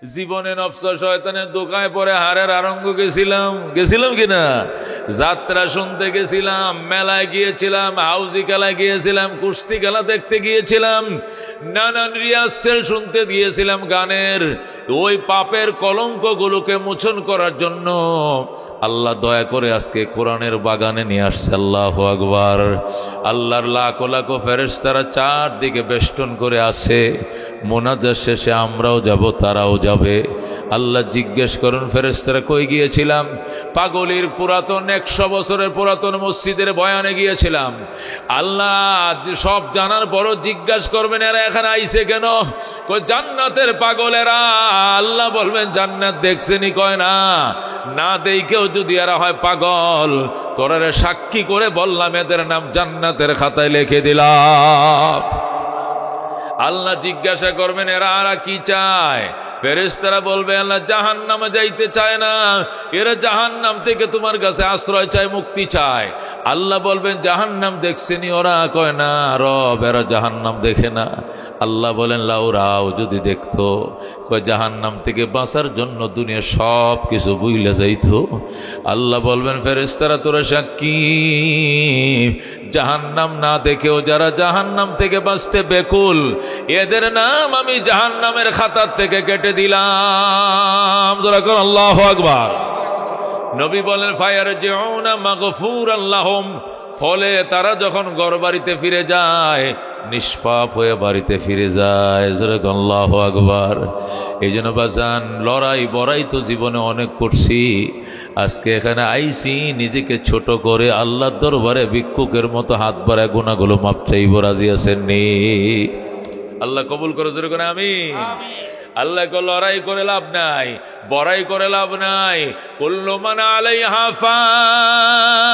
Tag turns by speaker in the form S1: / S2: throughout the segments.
S1: জীবনে নফস শয়তানের দোকায় পরে হারের আরঙ্গ গেছিলাম কিনা? যাত্রা শুনতে গেছিলাম, মেলায় গিয়েছিলাম, হাউজি খেলা গিয়েছিলাম, কুস্তি খেলা দেখতে গিয়েছিলাম, নানান রিহার্সেল শুনতে দিয়েছিলাম গানের। ওই পাপের কলঙ্কগুলোকে মোচন করার জন্য আল্লাহ দয়া করে আজকে কোরআনের বাগানে নিয়ে আসছে। আল্লাহু আকবার। আল্লাহর লাখো লাখো ফেরেশতারা চারদিকে বেষ্টন করে আছে। মোনাজাত শেষে আমরাও যাব, তারাও যাবে। আল্লাহ জিজ্ঞেস করুন, ফেরেশতারা কই গিয়েছিলাম? পাগলির পুরাতন 100 বছরের পুরাতন মসজিদের বয়ানে গিয়েছিলাম। আল্লাহ সব জানার পরও জিজ্ঞাসা করবেন, এরা এখানে আইছে কেন? কই জান্নাতের পাগলেরা। আল্লাহ বলবেন, জান্নাত দেখছেনি? কয় না। না দেখেও যদি এরা হয় পাগল, তোরা সাক্ষী করে বললাম, এদের নাম জান্নাতের খাতায় লিখে দিলাম। আল্লাহ জিজ্ঞাসা করবেন, এরা কি চায়? ফেরেশতারা বলবে, আল্লাহ জাহান্নামে যাইতে চায় না, এরা জাহান্নাম থেকে তোমার কাছে আশ্রয় চায়, মুক্তি চায়। আল্লাহ বলবেন, জাহান্নাম দেখছেনি ওরা? কয় না রব, এরা জাহান্নাম দেখে না। আল্লাহ বলেন, লাউরাও যদি দেখতো। কয় জাহান্নাম থেকে বাঁচার জন্য দুনিয়া সব কিছু ভুইলা যাইতো। আল্লাহ বলবেন, ফেরেশতারা তোরা সাক্ষী, জাহান্নাম না দেখেও যারা জাহান্নাম থেকে বাঁচতে বেকুল, এদের নাম আমি জাহান্নামের খাতার থেকে কেটে দিলাম। যারা কোন আল্লাহু আকবার। নবী বলেন, ফায়ারজিউনা মাগফুরান লাহুম, ফলে তারা যখন ঘরবাড়িতে ফিরে যায়, নিষ্পাপ হয়ে বাড়িতে ফিরে যায়। যারা কোন আল্লাহু আকবার। এই জন্য বাজান, লড়াই বড়াই তো জীবনে অনেক করছি, আজকে এখানে আইসি নিজেকে ছোট করে আল্লাহর দরবারে ভিক্ষুকের মতো হাত বাড়ায় গুনাহগুলো মাপ চাইব। রাজি আছেন নি? আল্লাহ কবুল করে জোরে করে আমিন। আল্লাহকে লড়াই করে লাভ নাই, বড়াই করে লাভ নাই। কুল্লু মান আলাইহা ফান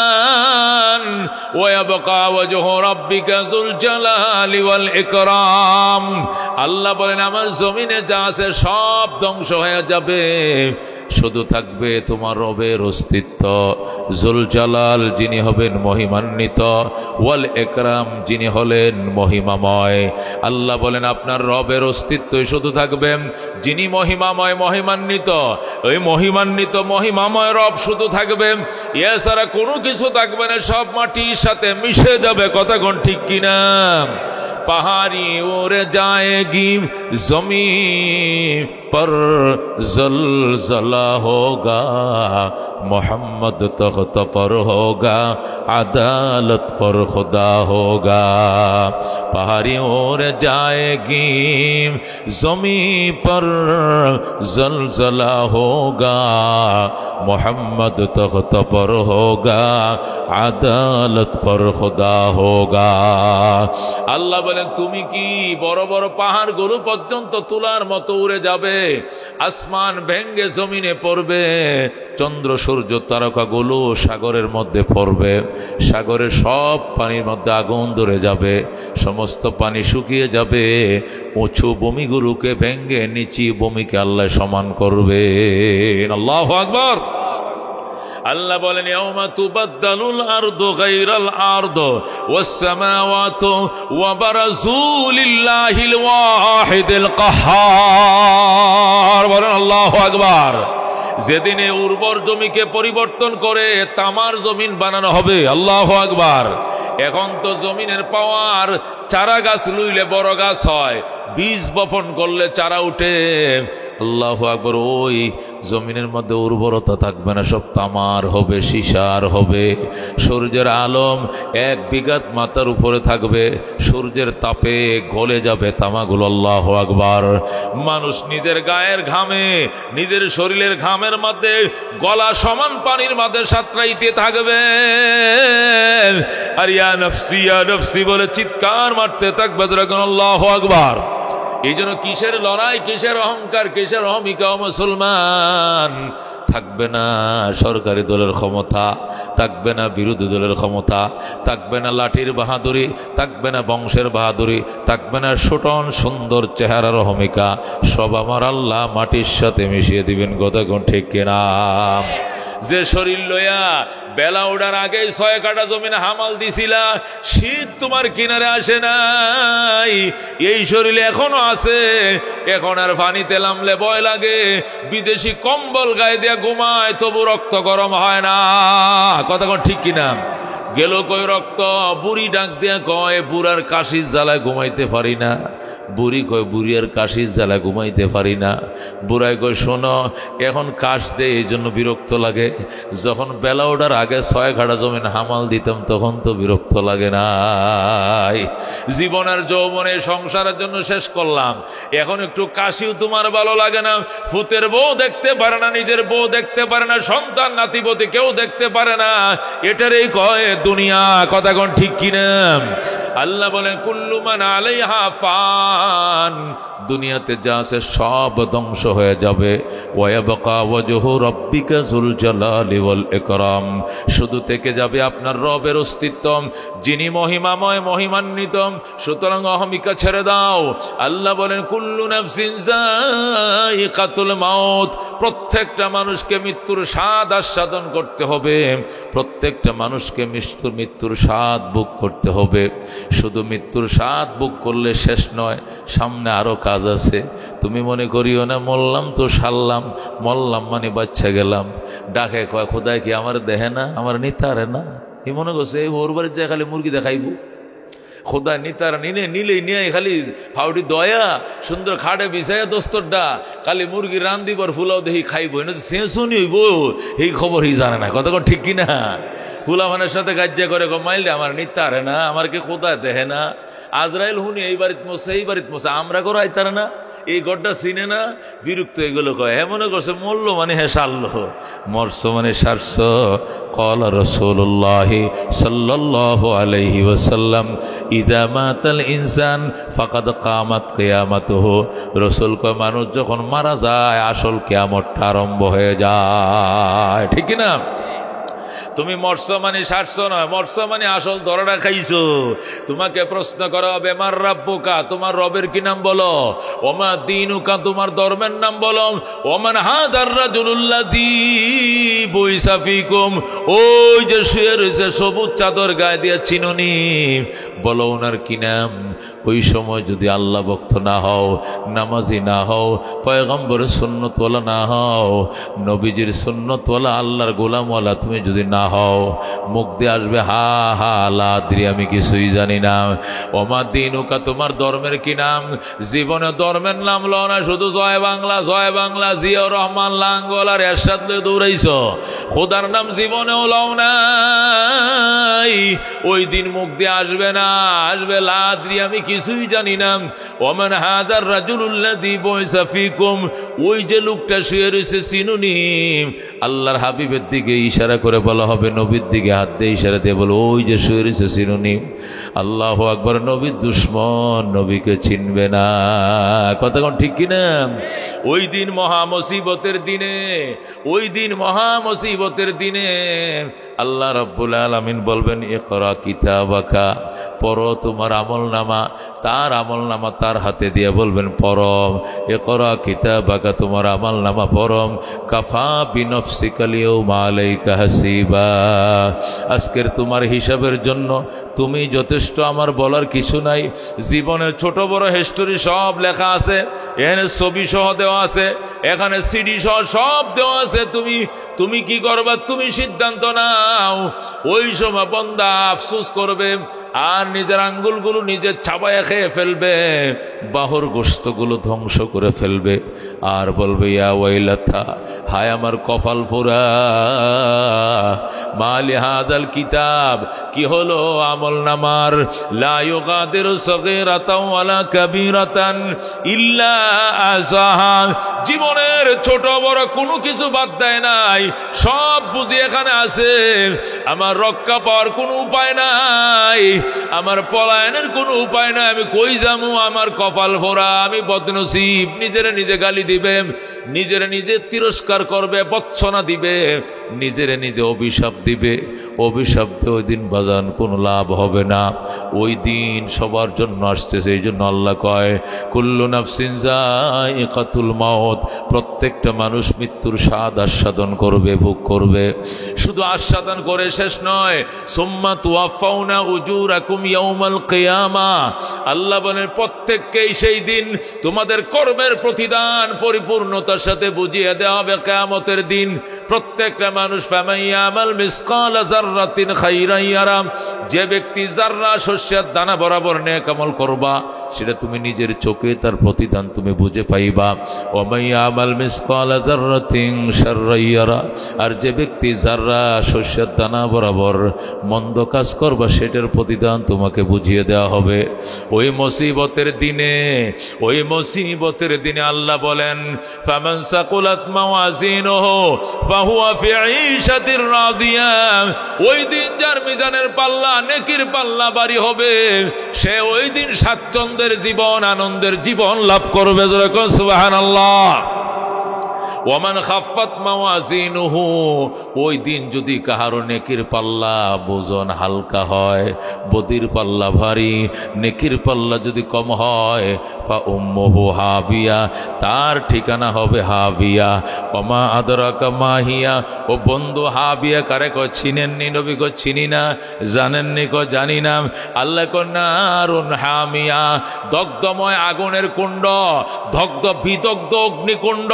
S1: ওয়া ইয়াবকা ওয়াজহু রাব্বিকা যুল জালালি ওয়াল ইকরাম। আল্লাহ বলেন, আমার জমিনে যা আছে সব ধ্বংস হয়ে যাবে, শুধু থাকবে তোমার রবের অস্তিত্ব। জুল জালাল, যিনি হবেন মহিমান্বিত, ওয়াল ইকরাম, যিনি হলেন মহিমাময়। আল্লাহ বলেন, আপনার রবের অস্তিত্বই শুধু থাকবে, যিনি মহিমাময় মহিমান্বিত, ওই মহিমান্বিত মহিমাময় রব শুধু থাকবে। এছাড়া কোনো কিছু থাকবে না, সব মাটির সাথে মিশে যাবে। কথা কোন ঠিক কিনা? पहाड़ी उड़ जाएगी ज़मीन पर ज़लज़ला होगा, मोहम्मद तख्त पर होगा, अदालत पर खुदा होगा। पहाड़ी उड़ जाएगी ज़मीन पर ज़लज़ला होगा, मोहम्मद तख्त पर होगा, अदालत पर खुदा होगा। अल्लाह বলেন, তুমি কি বড় বড় পাহাড়গুলো পর্যন্ত তুলার মতো উড়ে যাবে, আসমান ভেঙ্গে জমিনে পড়বে, চন্দ্র সূর্য তারকাগুলো সাগরের মধ্যে পড়বে, সাগরের সব পানির মধ্যে আগুন ধরে যাবে, সমস্ত পানি শুকিয়ে যাবে, উঁচু ভূমিগুলোকে ভেঙ্গে নিচু ভূমিকে আল্লাহ সমান করবে। আল্লাহু আকবার। আল্লাহ বলেন, ইয়াউমা তুবাদদালুল আরদু গায়রাল আরদ ওয়াস সামাওয়াতু ওয়া বারাজু লিল্লাহিল ওয়াহিদিল কাহ্হার। বলেন আল্লাহু আকবার। যেদিনে উর্বর জমিকে পরিবর্তন করে তামার জমিন বানানো হবে। আল্লাহু আকবার। এখন তো জমিনের পাওয়ার, চারা গাছ লুইলে বড় গাছ হয়, বীজ বপন করলে চারা উঠে। আল্লাহু আকবার। ওই জমিনের মধ্যে উর্বরতা থাকবে না, সব তামার হবে, সীসার হবে। সূর্যের আলম 1 বিঘাত মাথার উপরে থাকবে, সূর্যের তাপে গলে যাবে তামাগুলো। আল্লাহু আকবার। মানুষ নিজের গায়ের ঘামে, নিজের শরীরের ঘামের মধ্যে গলা সমান পানির মধ্যে সাঁতরাইতে থাকবে, আর ইয়া নফসি বলে চিৎকার মারতে থাকবে। আল্লাহু আকবার। এই জন্য কিসের লড়াই, কিসের অহংকার, কিসের অহমিকা? মুসলমান, থাকবে না সরকারি দলের ক্ষমতা, থাকবে না বিরোধী দলের ক্ষমতা, থাকবে না লাঠির বাহাদুরি, থাকবে না বংশের বাহাদুরি, থাকবে না সুটন সুন্দর চেহারার অহমিকা। সব আমার আল্লাহ মাটির সাথে মিশিয়ে দিবেন। কথা কোন ঠিক কিনা? যে শরীর লইয়া বেলা ওঠার আগেই 6 কাঠা জমিনে হামাল দিছিলা, শীত তোমার কিনারে আসে নাই, এই শরীরে এখনো আছে, এখন আর পানিতে নামলে ভয় লাগে, বিদেশি কম্বল গায়ে দিয়া ঘুমায়, তবু রক্ত গরম হয় না। কথা কোন ঠিক কিনা? গেল কই রক্ত? বুড়ি ডাক দিয়া কয়, বুড়ার কাশির জ্বালায় ঘুমাইতে পারি না। বুড়ি কয়, বুড়ি আর কাশির জ্বালা ঘুমাইতে পারি না। বুড়াই কয়, শোনো, এখন কাশ দেয় এই জন্য বিরক্ত লাগে, যখন বেলা ওঠার আগে 6 কাঠা জমিন হামাল দিতাম তখন তো বিরক্ত লাগে নাই। জীবনের যৌবনে সংসারের জন্য শেষ করলাম, এখন একটু কাশিও তোমার ভালো লাগে না। ফুতের বউ দেখতে পারে না, নিজের বউ দেখতে পারে না, সন্তান নাতিপতি কেউ দেখতে পারে না, এটারই কয় দুনিয়া। কথা কোন ঠিক কিনা? আল্লাহ বলেন, কুল্লু মান আলাইহা ফান, দুনিয়াতে যা আছে সব ধ্বংস হয়ে যাবে। ওয়ায়াবকা ওয়াজহু রাব্বিকা যুল জালালি ওয়াল ইকরাম, শুধু থেকে যাবে আপনার রবের অস্তিত্ব, যিনি মহিমাময়, মহিমান্বিত। সুতরাং অহমিকা ছেড়ে দাও। আল্লাহ বলেন, কুল্লু নাফসিন যায়িকাতুল মাউত, প্রত্যেকটা মানুষকে মৃত্যুর স্বাদ আস্বাদন করতে হবে, প্রত্যেকটা মানুষকে মৃত্যুর স্বাদ ভোগ করতে হবে। শুধু মৃত্যুর স্বাদ ভোগ করলে শেষ নয়, সামনে আরো কাজ আছে। তুমি মনে করিও না মরলাম তো সারলাম, মরলাম মানে বাচ্চা গেলাম। ডাকে কয়, খোদায় কি আমার দেহে না, আমার নিতারে না? এই মনে করছে এই ওর বাড়ির যায় খালি মুরগি দেখাইব, খোদা নিতার নিলেই নিয়ে খালি ফাউডি দয়া সুন্দর খাটে বিছাইয়া দোস্তরটা খালি মুরগি রান দিবার ফুলাও দেখি খাইব, শেষুনি হইব, এই খবর ই জানে না। কতক্ষণ ঠিক কিনা? ফুলামানের সাথে গাজ্জা করে মাইলে আমার নিতারে না, আমার কে খোদা দেহে না। আজরাইল হুনি এই বাড়িতে মশে, এই বাড়িতে মশে, আমরা করে আইতারে না, এই গড্ডা চিনে না, বিরক্ত এগুলো কয়। হ্যাঁ মনে করছে মরলো মানে হ্যাঁ সারলো, মরছ মানে সারছ। ক্বালা রাসূলুল্লাহ সাল্লাল্লাহু আলাইহি ওয়াসাল্লাম, ইযা মাতাল ইনসান ফাকাদ কামাত কিয়ামাতুহু, রাসূল কয় মানুষ যখন মারা যায় আসল কিয়ামতটা আরম্ভ হয়ে যায়। ঠিক না? তুমি মরছ মানে সারছ নয়, মরছ মানে আসল ধরাটা খাইছো। তোমাকে প্রশ্ন করা হবে, মার রাব্বুকা, তোমার রবের কি নাম বলো, ওমা দীনুকা, তোমার ধর্মের নাম বলো, ওমান হাদার রাজুলুল্লাযী বুইসা ফীকুম, ওই যে শুয়ে রয়েছে সবুজ চাদর গায়ে দিয়ে চিনুনি, বলো ওনার কি নাম। ওই সময় যদি আল্লাহ ভক্ত না হও, নামাজি না হও, পয়গম্বরের সুন্নতওয়ালা না হও, নবীজির সুন্নতওয়ালা আল্লাহর গোলামওয়ালা তুমি যদি না হও, মুখ দিয়ে আসবে হা হা লাদ্রি, আমি কিছুই জানি না। ওমা দীনুকা, তোমার ধর্মের কি নাম। জীবনে ধর্মের নাম লো না, শুধু জয় বাংলা, জয় বাংলা, জিয়াউর রহমান লাঙ্গল আর এরশাদ লয়ে দৌড়াইছ, খোদার নাম জীবনেও লও নাই। ওই দিন মুখ দিয়ে আসবে না, আসবে লাদ্রি, আমি কিছুই জানি না। ওমান হাদার রাজুলুল্লাযী বুইসা ফীকুম, ওই যে লোকটা শুয়ে রয়েছে চিনুনি। আল্লাহর হাবিবের দিকে ইশারা করে বলা হবে, নবীর দিকে হাত দিয়ে ইশারা দিয়ে বলো, ওই যে শুয়ে রয়েছে চিনুনি। আল্লাহু আকবার। নবীর দুশ্মন নবীকে চিনবে না। কতক্ষণ ঠিক কিনা? ওই দিন মহা মুসিবতের দিনে, ওই দিন মহা মুসিবতের দিনে আল্লাহ রাব্বুল আলামিন বলবেন, ইকরা কিতাবাকা, পড়ো তোমার আমলনামা। তার আমলনামা তার হাতে দিয়ে বলবেন, পড়ো। ইকরা কিতাবাকা, তোমার আমলনামা পড়ো। কাফা বিনফসিকা লিয়াউমা আলাইকা হাসিবা, আজকের তোমার হিসাবের জন্য তুমি যথেষ্ট, আমার বলার কিছু নাই। জীবনের ছোট বড় হিস্টোরি সব লেখা আছে, এখানে ছবি সহ দেওয়া আছে, এখানে সিডি সহ সব দেওয়া আছে। তুমি কি করবা, তুমি সিদ্ধান্ত নাও। ওই সময় বান্দা আফসোস করবে আর নিজের আঙ্গুলগুলো নিজের ছাপায়া খেয়ে ফেলবে, বাহুর গোশতগুলো ধ্বংস করে ফেলবে আর বলবে, ইয়া ওয়াইলাতা, হায় আমার কপাল পোড়া, মালি হাদাল কিতাব, কি হলো আমল নামার, লা ইউগাদিরু সগীরাতান ওয়ালা কাবীরাতান ইল্লা আসাহা, জীবনের ছোট বড় কোনো কিছু বাদ দেয় নাই, সব বুঝি এখানে আছে। আমার রক্ষা পাওয়ার কোনো উপায় নাই, আমার পলায়নের কোনো উপায় নাই, আমি কই যামু, আমার কপাল ভরা, আমি বদনসিব। নিজেরে নিজে গালি দিবে, নিজেরে নিজে তিরস্কার করবে, বৎসনা দিবে, নিজেরে নিজে অভিশাপ দিবে। অভিশাপ দিয়ে ওই দিন বাজান কোনো লাভ হবে না। ওই দিন সবার জন্য আসতেছে। এই জন্য আল্লাহ কয় কুল্লু নাফসিন যায়িকাতুল মাউত, প্রত্যেকটা মানুষ মৃত্যুর স্বাদ আস্বাদন করবে, ভোগ করবে। শুধু আস্বাদন করে শেষ নয়, সুম্মা তুওয়াফাউনা উজুরাকুম ইয়াউমাল কিয়ামাহ, আল্লাহ বলেন প্রত্যেককেই সেই দিন তোমাদের কর্মের প্রতিদান পরিপূর্ণতার সাথে বুঝিয়ে দেওয়া হবে কিয়ামতের দিন। প্রত্যেকটা মানুষ ফামাইয়ামাল মিসকালা যাররাতিন খাইরান ইয়ারা, যে ব্যক্তি যাররা শস্যের দানা বরাবর নেক আমল করবা, সেটা তুমি নিজের চোখে তার প্রতিদান তুমি বুঝে পাইবা। ওয়ামাইয়ামাল মিসকালা যাররাতিন শাররান ইয়ারা, আর যে ব্যক্তি যাররা শস্যের দানা বরাবর মন্দ কাজ করবা, সেটার প্রতিদান তোমাকে বুঝিয়ে দেওয়া হবে। ওই মুসিবতের দিনে আল্লাহ বলেন ফামান সাকুলাত মাওয়াজিনুহু ফাহুয়া ফি ঈশাতির রাদিয়া, ওই দিন যার মিজানের পাল্লা নেকির পাল্লা ভারী হবে, সে ওই দিন স্বাচ্ছন্দ্যের জীবন, আনন্দের জীবন লাভ করবে। সুবহানাল্লাহ। ওয়ামান খাফফাত মাওয়াজিনুহু, ওই দিন যদি কাহারো নেকির পাল্লা ওজন হালকা হয়, বদির পাল্লা ভারী, নেকির পাল্লা যদি কম হয়, ফা উম্মুহু হাবিয়া, তার ঠিকানা হবে হাবিয়া। ওমা আদরাকা মা হিয়া, ও বন্ধু হাবিয়া কারে কয় চিনেননি? নবী কয় চিনি না। জানেননি? কয় জানি না। আল্লাহ কয় নারুন হামিয়া, দগ্ধময় আগুনের কুণ্ড, বিদগ্ধ অগ্নিকুণ্ড।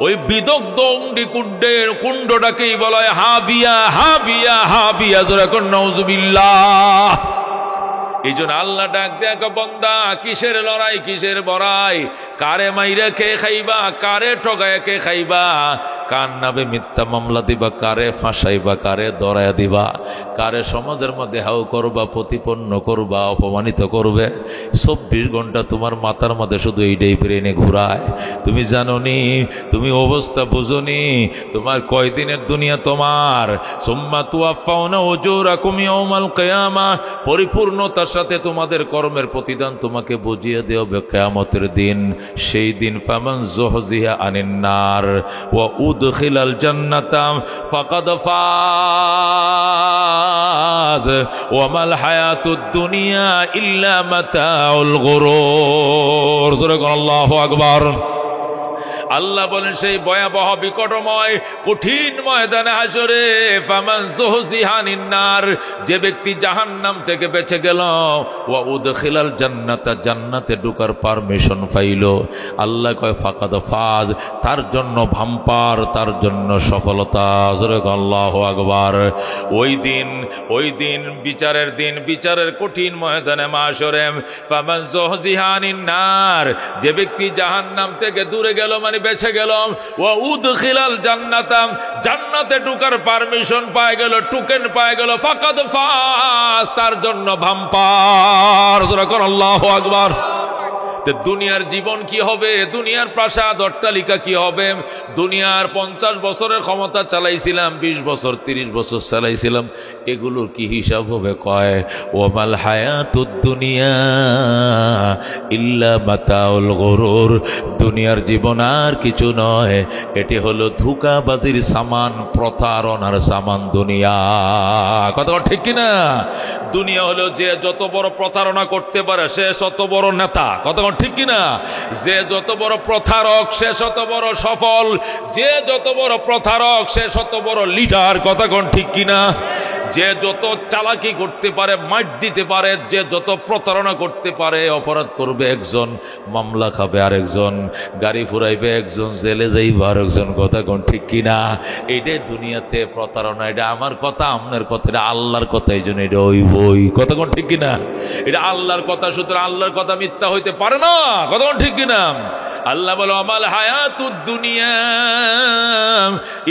S1: ওই বিদগ্ধ অগ্নিকুণ্ডের কুণ্ডটাকেই বলা হয় হাবিয়া, হাবিয়া, হাবিয়া। জোরে কোন নাউজুবিল্লাহ। এই জন্য আল্লাহ ডাক দেয়া, বন্দা কিসের লড়াই, কিসের বড়াই, কারে মাইরা কে খাইবা, কারে ঠগায় কে খাইবা, কার নামে মিথ্যা মামলা দিবা, কারে ফাঁসাইবা, কারে দরায়া দিবা, কারে সমাজের মধ্যে হাউ করবা, প্রতিপন্ন করবা, অপমানিত করবে। 24 ঘন্টা তোমার মাথার মধ্যে শুধু এইটাই ব্রেনে ঘুরায়। তুমি জানোনি, তুমি অবস্থা বুঝোনি, তোমার কয়দিনের দুনিয়া তোমার। সুম্মা তুওয়াফাউনা উজুরাকুম ইয়াউমাল কিয়ামাহ, পরিপূর্ণতার সাথে তোমাদের কর্মের প্রতিদান তোমাকে বুঝিয়ে দেওয়া হবে কিয়ামতের দিন। সেই দিন ফামান যুহজিহা আনিন নার ওয়া উদখিলাল জান্নাতা ফাকাদ ফাজ ওয়া মাল হায়াতুদ দুনিয়া ইল্লা মাতাউল গুরুর। আল্লাহু আকবার। আল্লাহ বলেন সেই ভয়াবহ বিকটময় কঠিন ময়দানে হাসরে ফামান যুহজিহা আনিন নার, যে ব্যক্তি জাহান্নাম থেকে বেঁচে গেল, ওয়া উদখিলাল জান্নাতা, জান্নাতে ঢোকার পারমিশন পাইল, আল্লাহ কয় ফাকাদ ফাজ, তার জন্য ভাম্পার, তার জন্য সফলতা। আল্লাহু আকবার। ওই দিন বিচারের দিন, বিচারের কঠিন ময়দানে মাশরে ফামান যুহজিহা আনিন নার, যে ব্যক্তি জাহান্নাম থেকে দূরে গেল মানে বেঁচে গেল, ওয়া উদখিলাল জান্নাতা, জান্নাতে ঢোকার পারমিশন পায় গেল, টোকেন পায় গেল, ফাকাদ ফাজ, তার জন্য ভাম্পার। আল্লাহু আকবার। দুনিয়ার জীবন কি হবে, দুনিয়ার প্রাসাদ অট্টালিকা কি হবে, দুনিয়ার 50 বছরের ক্ষমতা চালাইছিলাম, 20 বছর 30 বছর চালাইছিলাম, এগুলোর কি হিসাব হবে? কয় ওয়ামাল হায়াতুদ দুনিয়া ইল্লা মাতাউল গুরুর, দুনিয়ার জীবন আর কিছু নয়, এটি হলো ধোঁকাবাজির সামান, প্রতারণার সামান দুনিয়া। কথা ঠিক কিনা? দুনিয়া হলো যে যত বড় প্রতারণা করতে পারে সে তত বড় নেতা। কথা ঠিক কিনা? যে যত বড় প্রতারক সে তত বড় সফল, যে যত বড় প্রতারক সে তত বড় লিডার। কথা ঠিক কিনা? যে যত চালাকি করতে পারে, মাইট দিতে পারে, যে যত প্রতারণা করতে পারে, অপরাধ করবে একজন, মামলা খাবে আরেকজন, গাড়ি ফুরাইবে একজন, জেলে যাইবে আরেকজন। কথা ঠিক কিনা? এইটাই দুনিয়াতে প্রতারণা। এটা আমার কথা, আপনার কথা, এটা আল্লাহর কথা। এই জন্য এটা ওই বই। কথা ঠিক কিনা? এটা আল্লাহর কথা, সুতরাং আল্লাহর কথা মিথ্যা হইতে পারে না। কথা ঠিক কিনা? আল্লাহ বলো আমাল হায়াতুদ দুনিয়া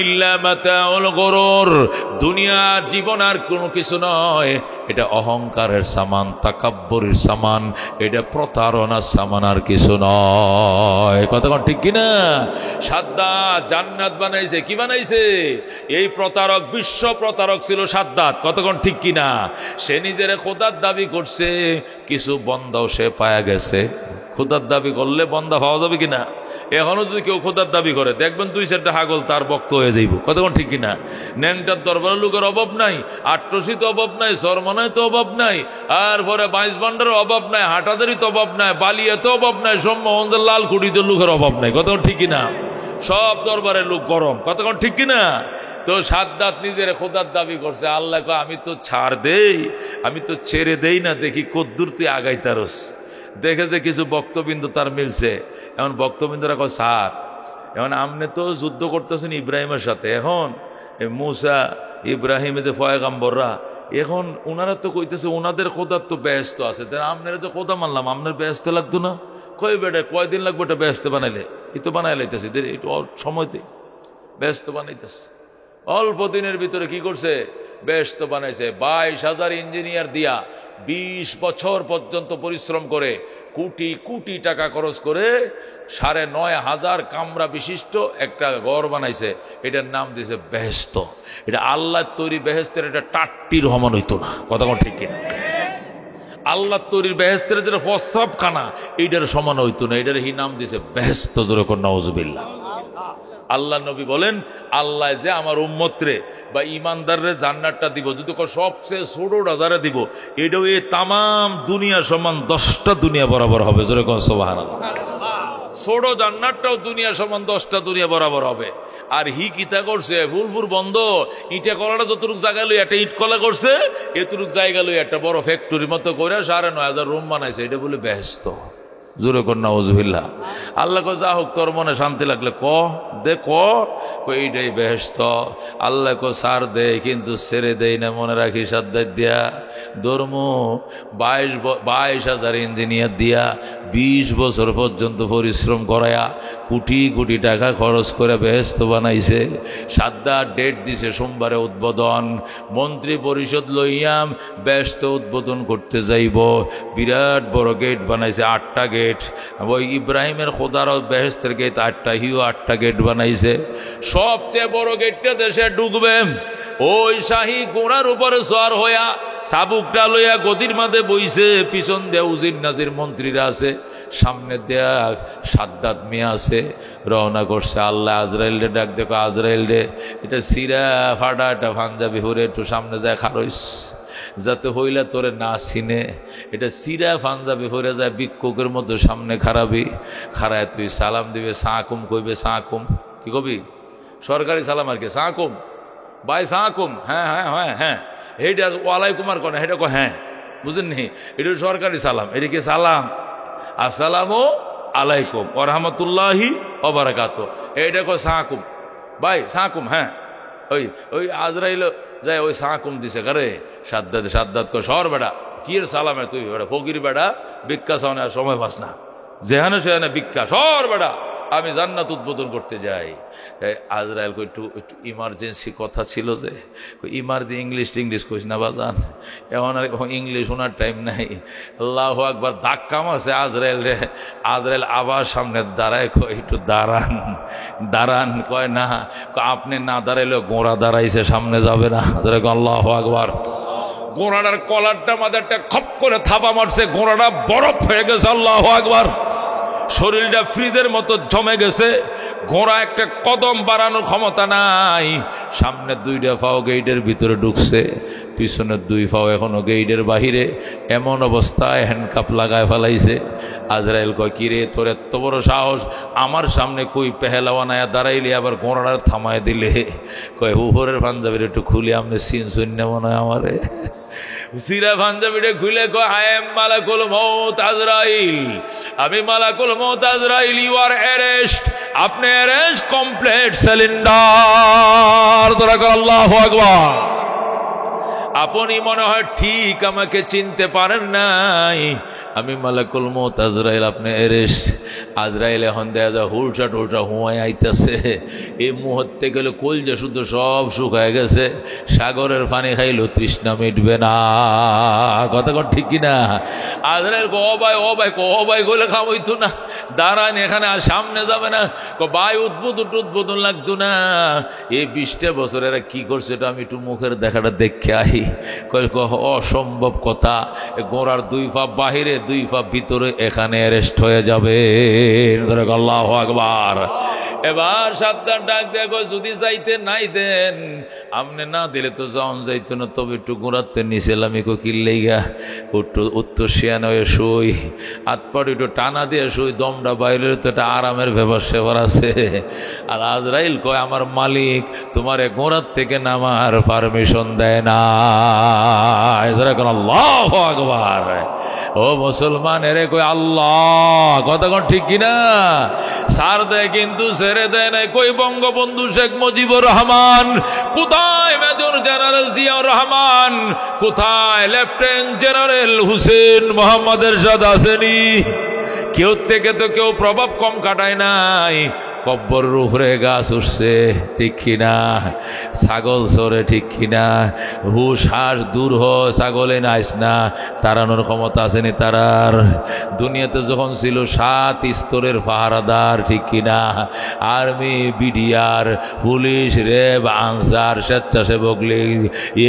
S1: ইল্লা মাতাউল গুরুর। দুনিয়ার জীবন আর কোনো কিছু নয়, এটা অহংকারের সামান, তাকাব্বুরের সামান, এটা প্রতারণার সামান, আর কিছু নয়। কথা কোন ঠিক কিনা? সাদ্দাত জান্নাত বানাইছে, কি বানাইছে? এই প্রতারক, বিশ্ব প্রতারক ছিল সাদ্দাত। কথা কোন ঠিক কিনা? সে নিজের খোদার দাবি করছে, কিছু বন্দাও সে পায়া গেছে। খোদার দাবি করলে বন্দা পাওয়া যাবে কিনা? এখনো যদি কেউ খোদার দাবি করে, দেখবেন 2-4টা হাগল তার বক্ত হয়ে যাইব। কতক্ষণ ঠিক কিনা? ন্যাংটার দরবারের লোকের অভাব নাই, আট্টসি তো অভাব নাই, সরমনায় তো অভাব নাই, আর পরে 22 ভান্ডারের অভাব নাই, হাটাদারি তো অভাব নাই, বালিয়াতে অভাব নাই, সম্মোহনদের লাল কুড়িতে লোকের অভাব নাই। কতক্ষণ ঠিক কিনা? সব দরবারের লোক গরম। কতক্ষণ ঠিক কিনা? তো সাদ্দাত নিজের খোদার দাবি করছে। আল্লাহ কয়, আমি তো ছাড় দেই, আমি তো ছেড়ে দেই না, দেখি কদ্দূর তুই আগাইতারস। দেখেছে কিছু বক্তবিন্দু তার মিলছে। এখন বক্তবিন্দুরা কয়, স্যার এখন আপনি তো যুদ্ধ করতেছেন ইব্রাহিমের সাথে, এখন মুসা ইব্রাহিমে যে পয়গাম্বররা, এখন ওনারা তো কইতেছে ওনাদের খোদার তো ব্যস্ত আছে, আপনারা যে খোদা মানলাম, আপনার ব্যস্ত লাগতো না? কই বেটা, কয়দিন লাগবে এটা ব্যস্ত বানাইলে? এই তো বানাই লাইতেছে, একটু সময়তে ব্যস্ত বানাইতেছে। অল্প দিনের ভিতরে কি করছে? ব্যস্ত বানাইছে। 22,000 ইঞ্জিনিয়ার দিয়া 20 বছর পর্যন্ত পরিশ্রম করে, কোটি কোটি টাকা খরচ করে 9,500 কামরা বিশিষ্ট একটা ঘর বানাইছে। এটার নাম দিয়েছে বেহেশত। এটা আল্লাহর তৈরি বেহেশতের এটা টাট্টির সমান হইতো না। কথা কোন ঠিক কিনা? আল্লাহর তৈরির বেহেশতের যেটা প্রস্রাব খানা, এইটার সমান হইতো না। এটার হি নাম দিয়েছে বেহেশত। জোরে কোন নাউজুবিল্লাহ। আল্লাহ নবী বলেন, আল্লাহ যে আমার উম্মতরে বা ইমানদাররে জান্নাতটা দিব, যদি সবচেয়ে ছোটটা যারা দিব, এটাও এই তামাম দুনিয়া সমান 10টা দুনিয়া বরাবর হবে। জোরে কোন সুবহানাল্লাহ। ছোট জান্নাতটাও দুনিয়া সমান 10টা দুনিয়া বরাবর হবে। আর হি কিতা করছে? ফুলপুর বন্ধ, ইটা কলাটা যতটুক জায়গা লই একটা ইট কলা করছে, এতটুক জায়গা লই একটা বড় ফ্যাক্টরির মতো করে 9,500 রুম বানাইছে। এটা বলে বেহেশত। জোরে কর নাউজুবিল্লাহ। আল্লাহ কো, যা হোক তোর মনে শান্তি লাগলে ক দে, এইটাই বেহেশত। আল্লাহ কো, সার দে, কিন্তু ছেড়ে দেই না, মনে রাখি সাদ্দাত দিয়া ধর্ম 22,000 ইঞ্জিনিয়ার দিয়া 20 বছর পর্যন্ত পরিশ্রম করায়া কোটি কোটি টাকা খরচ করে বেহেশত বানাইছে। সাদ্দাত ডেট দিছে সোমবারে উদ্বোধন, মন্ত্রী পরিষদ লইয়াম বেহেশত উদ্বোধন করতে যাইব। বিরাট বড় গেট বানাইছে, 8টা গেট। ওই ইব্রাহিমের খোদার বেহেশতের গেট 8টা, হিও 8টা গেট বানাইছে। সবচেয়ে বড় গেটটা দেশে ঢুকবে, ওই শাহী ঘোড়ার উপরে সওয়ার হইয়া সাবুকটা লইয়া গদির মাঝে বইছে। পিছন দিয়ে উজির নাজির মন্ত্রীরা আছে, সামনে দেয়া সাদ্দাত মিয়া আছে। রওনা করছে। আল্লাহ আজরাইল রে ডাক, দেখো আজরাইল রে, এটা সিরা ফাটা একটা পাঞ্জাবি হরে একটু সামনে যায় খারইস, যাতে হইলা তোরে না চিনে। এটা সিরা পাঞ্জাবি হরে যায় ভিক্ষুকের মতো সামনে খারাবি, খারায় তুই সালাম দিবে, সাকুম কইবে, সাকুম কি কবি? সরকারি সালাম আর কি, সাকুম ভাই, সাকুম, হ্যাঁ হ্যাঁ হ্যাঁ হ্যাঁ, এইটা ওয়ালাইকুম আর কনে, এটা কো হ্যাঁ, বুঝেননি? এটা সরকারি সালাম। এটা কি সালাম? আসসালামু আলাইকুম ওয়া রাহমাতুল্লাহি ওয়া বারাকাতুহু। এইটা কো সাকুম ভাই, সাকুম, হ্যাঁ। ওই ওই আজরাইল যায় ওই সাকুম দিছে করে সাদ্দাত কো, সর বেড়া, কি এর সালামে তুই বেড়া ফকির বেড়া, ভিক্ষা চাওয়ার সময় পাস না, যেখানে সেখানে ভিক্ষা, সর বেড়া, আমি জান্নাত উদ্বোধন করতে যাই। আজরাইল কো, একটু ইমার্জেন্সি কথা ছিল, যে ইংলিশ কইস না বাজান, এখন আর ইংলিশ শোনার টাইম নাই। আল্লাহু আকবার, ধাক্কা মারছে আজরাইল রে। আজরাইল আবার সামনে দাঁড়ায়, কয় একটু দাঁড়ান, কয় না, আপনি না দাঁড়াইলে গোড়া দাঁড়াইছে, সামনে যাবে না। আল্লাহু আকবার। গোড়াটার কলারটা মাথাটা খপ করে থাপা মারছে, গোড়াটা বরফ হয়ে গেছে। আল্লাহু আকবার। শরীরটা ফ্রিজের মতো জমে গেছে। ঘোড়া একটা কদম বাড়ানোর ক্ষমতা নাই। সামনে 2টা পাও গেইটের ভিতরে ঢুকছে, পিছনের 2 পাও এখনো গেইটের বাহিরে। এমন অবস্থায় হ্যান্ডকাপ লাগায় ফেলাইছে। আজরাইল কয়, কিরে তোর এত বড় সাহস, আমার সামনে কই পেহেলাওয়ানায়া দাঁড়াইলে আবার ঘোড়াটা থামায় দিলে? কয়, উপরের পাঞ্জাবির একটু খুলে আপনি সিন শূন্য মনে হয় আমারে। সিরা পাঞ্জাবিটা খুলে কয়, আই এম মালাকুল মউত আজরাইল, আমি মালাকুল মউত আজরাইল, ইউ আর অ্যারেস্ট, আপনি অ্যারেস্ট কমপ্লিট, সিলিন্ডার। আল্লাহু আকবার। আপনি মনে হয় ঠিক আমাকে চিনতে পারেন নাই, আমি মালাকুল মউত আজরাইল। আপনি এরেস্ট আজরাইল এখন দেয়া যা হুলসা টুলসা হুঁয়ায় আইতেছে। এই মুহূর্তে গেলে কলজা শুদ্ধ সব শুকায় গেছে, সাগরের পানি খাইলেও তৃষ্ণা মিটবে না। কথা কন ঠিক কিনা? আজরাইল ও ভাই ও ভাই ও ভাই গলে খাওয়াইতো না, দাঁড়ান এখানে আর সামনে যাবে না। ভাই উদ্বোধন লাগতো না। এই 20টা বছর এরা কি করছে এটা আমি একটু মুখের দেখাটা দেখে আহি। অসম্ভব কথা, গোড়ার 2 পা বাহিরে 2 পা ভিতরে, এখানে অ্যারেস্ট হয়ে যাবে। আল্লাহু আকবার। এবার সাবধান ডাক দেখো, যদি যাইতে নাই দেন, আমনে না দিলে তো যাওন যাইতো না, তবে একটু গোড়াতে নিছিলাম একটু কিনলেই গা উত্তর শিয়ান হয়ে শুই, হাত পাট একটু টানা দিয়ে শুই, দমটা বাইরে তো একটা আরামের ব্যাপার সেবার আছে। আর আজরাইল কয় আমার মালিক তোমার গোড়ার থেকে নামার পারমিশন দেয় না। আল্লাহু আকবার। ও মুসলমান, এরে কই আল্লাহ, কথা কোন ঠিক কিনা? সার দেয় কিন্তু ছেড়ে দেয় নাই। কই বঙ্গবন্ধু শেখ মুজিবুর রহমান, কোথায় মেজর জেনারেল জিয়াউর রহমান, কোথায় লেফটেন্যান্ট জেনারেল হুসেন মোহাম্মদ এরশাদ আসেনি? কেউ থেকে তো কেউ প্রভাব কম কাটায় নাই। কব্বরের উপরে গাছ উঠছে, ঠিক কিনা? ছাগল চরে, ঠিক কিনা? হুশ হাস দূর হ, ছাগলে নাইস না, তাড়ানোর ক্ষমতা আসেনি তারার? দুনিয়াতে যখন ছিল 7 স্তরের পাহারাদার, ঠিক কিনা? Army, BDR, police, RAB, answer, স্বেচ্ছাসেবক লীগ,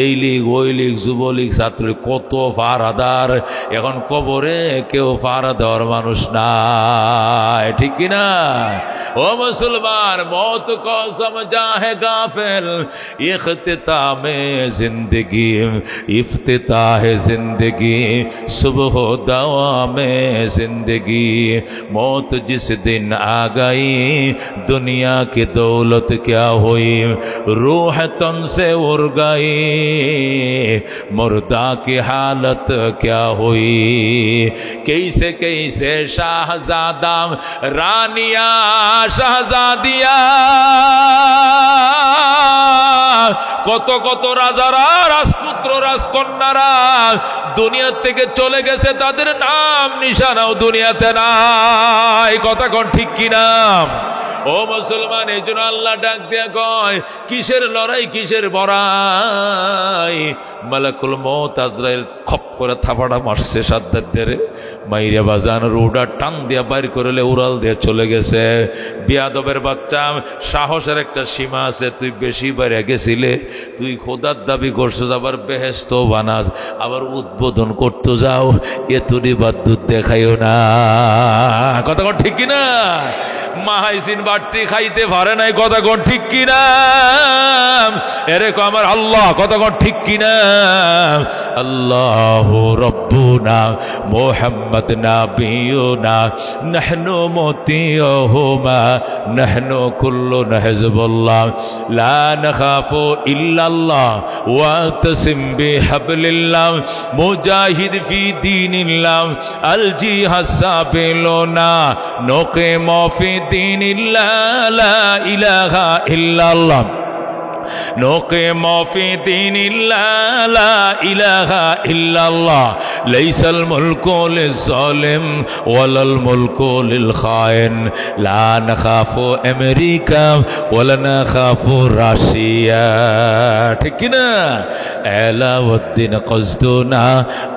S1: এই লীগ ওই লীগ, যুবলীগ, ছাত্রলীগ, কত পাহারাদার। এখন কবরে কেউ পাহারা দেওয়ার মানুষ নাই, ঠিক কিনা? ও মুসলমান, মौत को समझा है गाफिल, इख्तितामे जिंदगी इफ्तिताह जिंदगी, सुबह दवा में जिंदगी, मौत जिस दिन आ गई दुनिया की दौलत क्या हुई, रूह तन से उड़ गई मुर्दा की हालत क्या हुई, कैसे कैसे शाहजादा रानिया শাহজাদিয়া, কত কত রাজারা, রাজপুত্র, রাজকন্যারা দুনিয়া থেকে চলে গেছে, তাদের নাম নিশানাও দুনিয়াতে নাই। কথা কোন ঠিক কিনা? ও মুসলমান, এই জন্য আল্লাহ ডাক দিয়া কয়, কিসের লড়াই, কিসের বড়াই? মালাকুল মউত আজরাইল খপ করে থাপাটা মারছে সাদ্দাতদের, মাইরা বাজান রোডা টান দিয়া বাইর করলে উড়াল দিয়ে চলে গেছে। বিয়াদবের বাচ্চা, সাহসের একটা সীমা আছে। তুই বেশি বাইরে গেছিলে, তুই খোদার দাবি করছিস, আবার বেহেস্ত বানাস, আবার উদ্বোধন করতে যাও, এতুরি বাদ্যুৎ দেখাইও না। কথা কোন ঠিক কিনা? মাহাইসিন বাট্টি খাইতে পারে নাই, কথা কোন ঠিক কিনা? এরকম আমার আল্লাহ, কথা কোন ঠিক কিনা? আল্লাহু রব্বুনা মুহাম্মদ নাবিয়ুনা নাহনু মুতিয়ুহুমা নাহনু কুল্লুনা হিজবুল্লাহ লা নাখাফু ইল্লাল্লাহ ওয়া তাসিম বিহাবলিল্লাহ মুজাহিদ ফি দীনিল্লাহ আল জিহাদ সাবিলুনা নুকিমু ফি দীনিল্লাহ লা ইলাহা ইল্লাল্লাহ نقيم في دين الله لا إله إلا الله ليس الملك للظالم ولا الملك للخائن لا نخاف أمريكا ولا نخاف روسيا ঠিক না আলাউদ্দিন قصدنا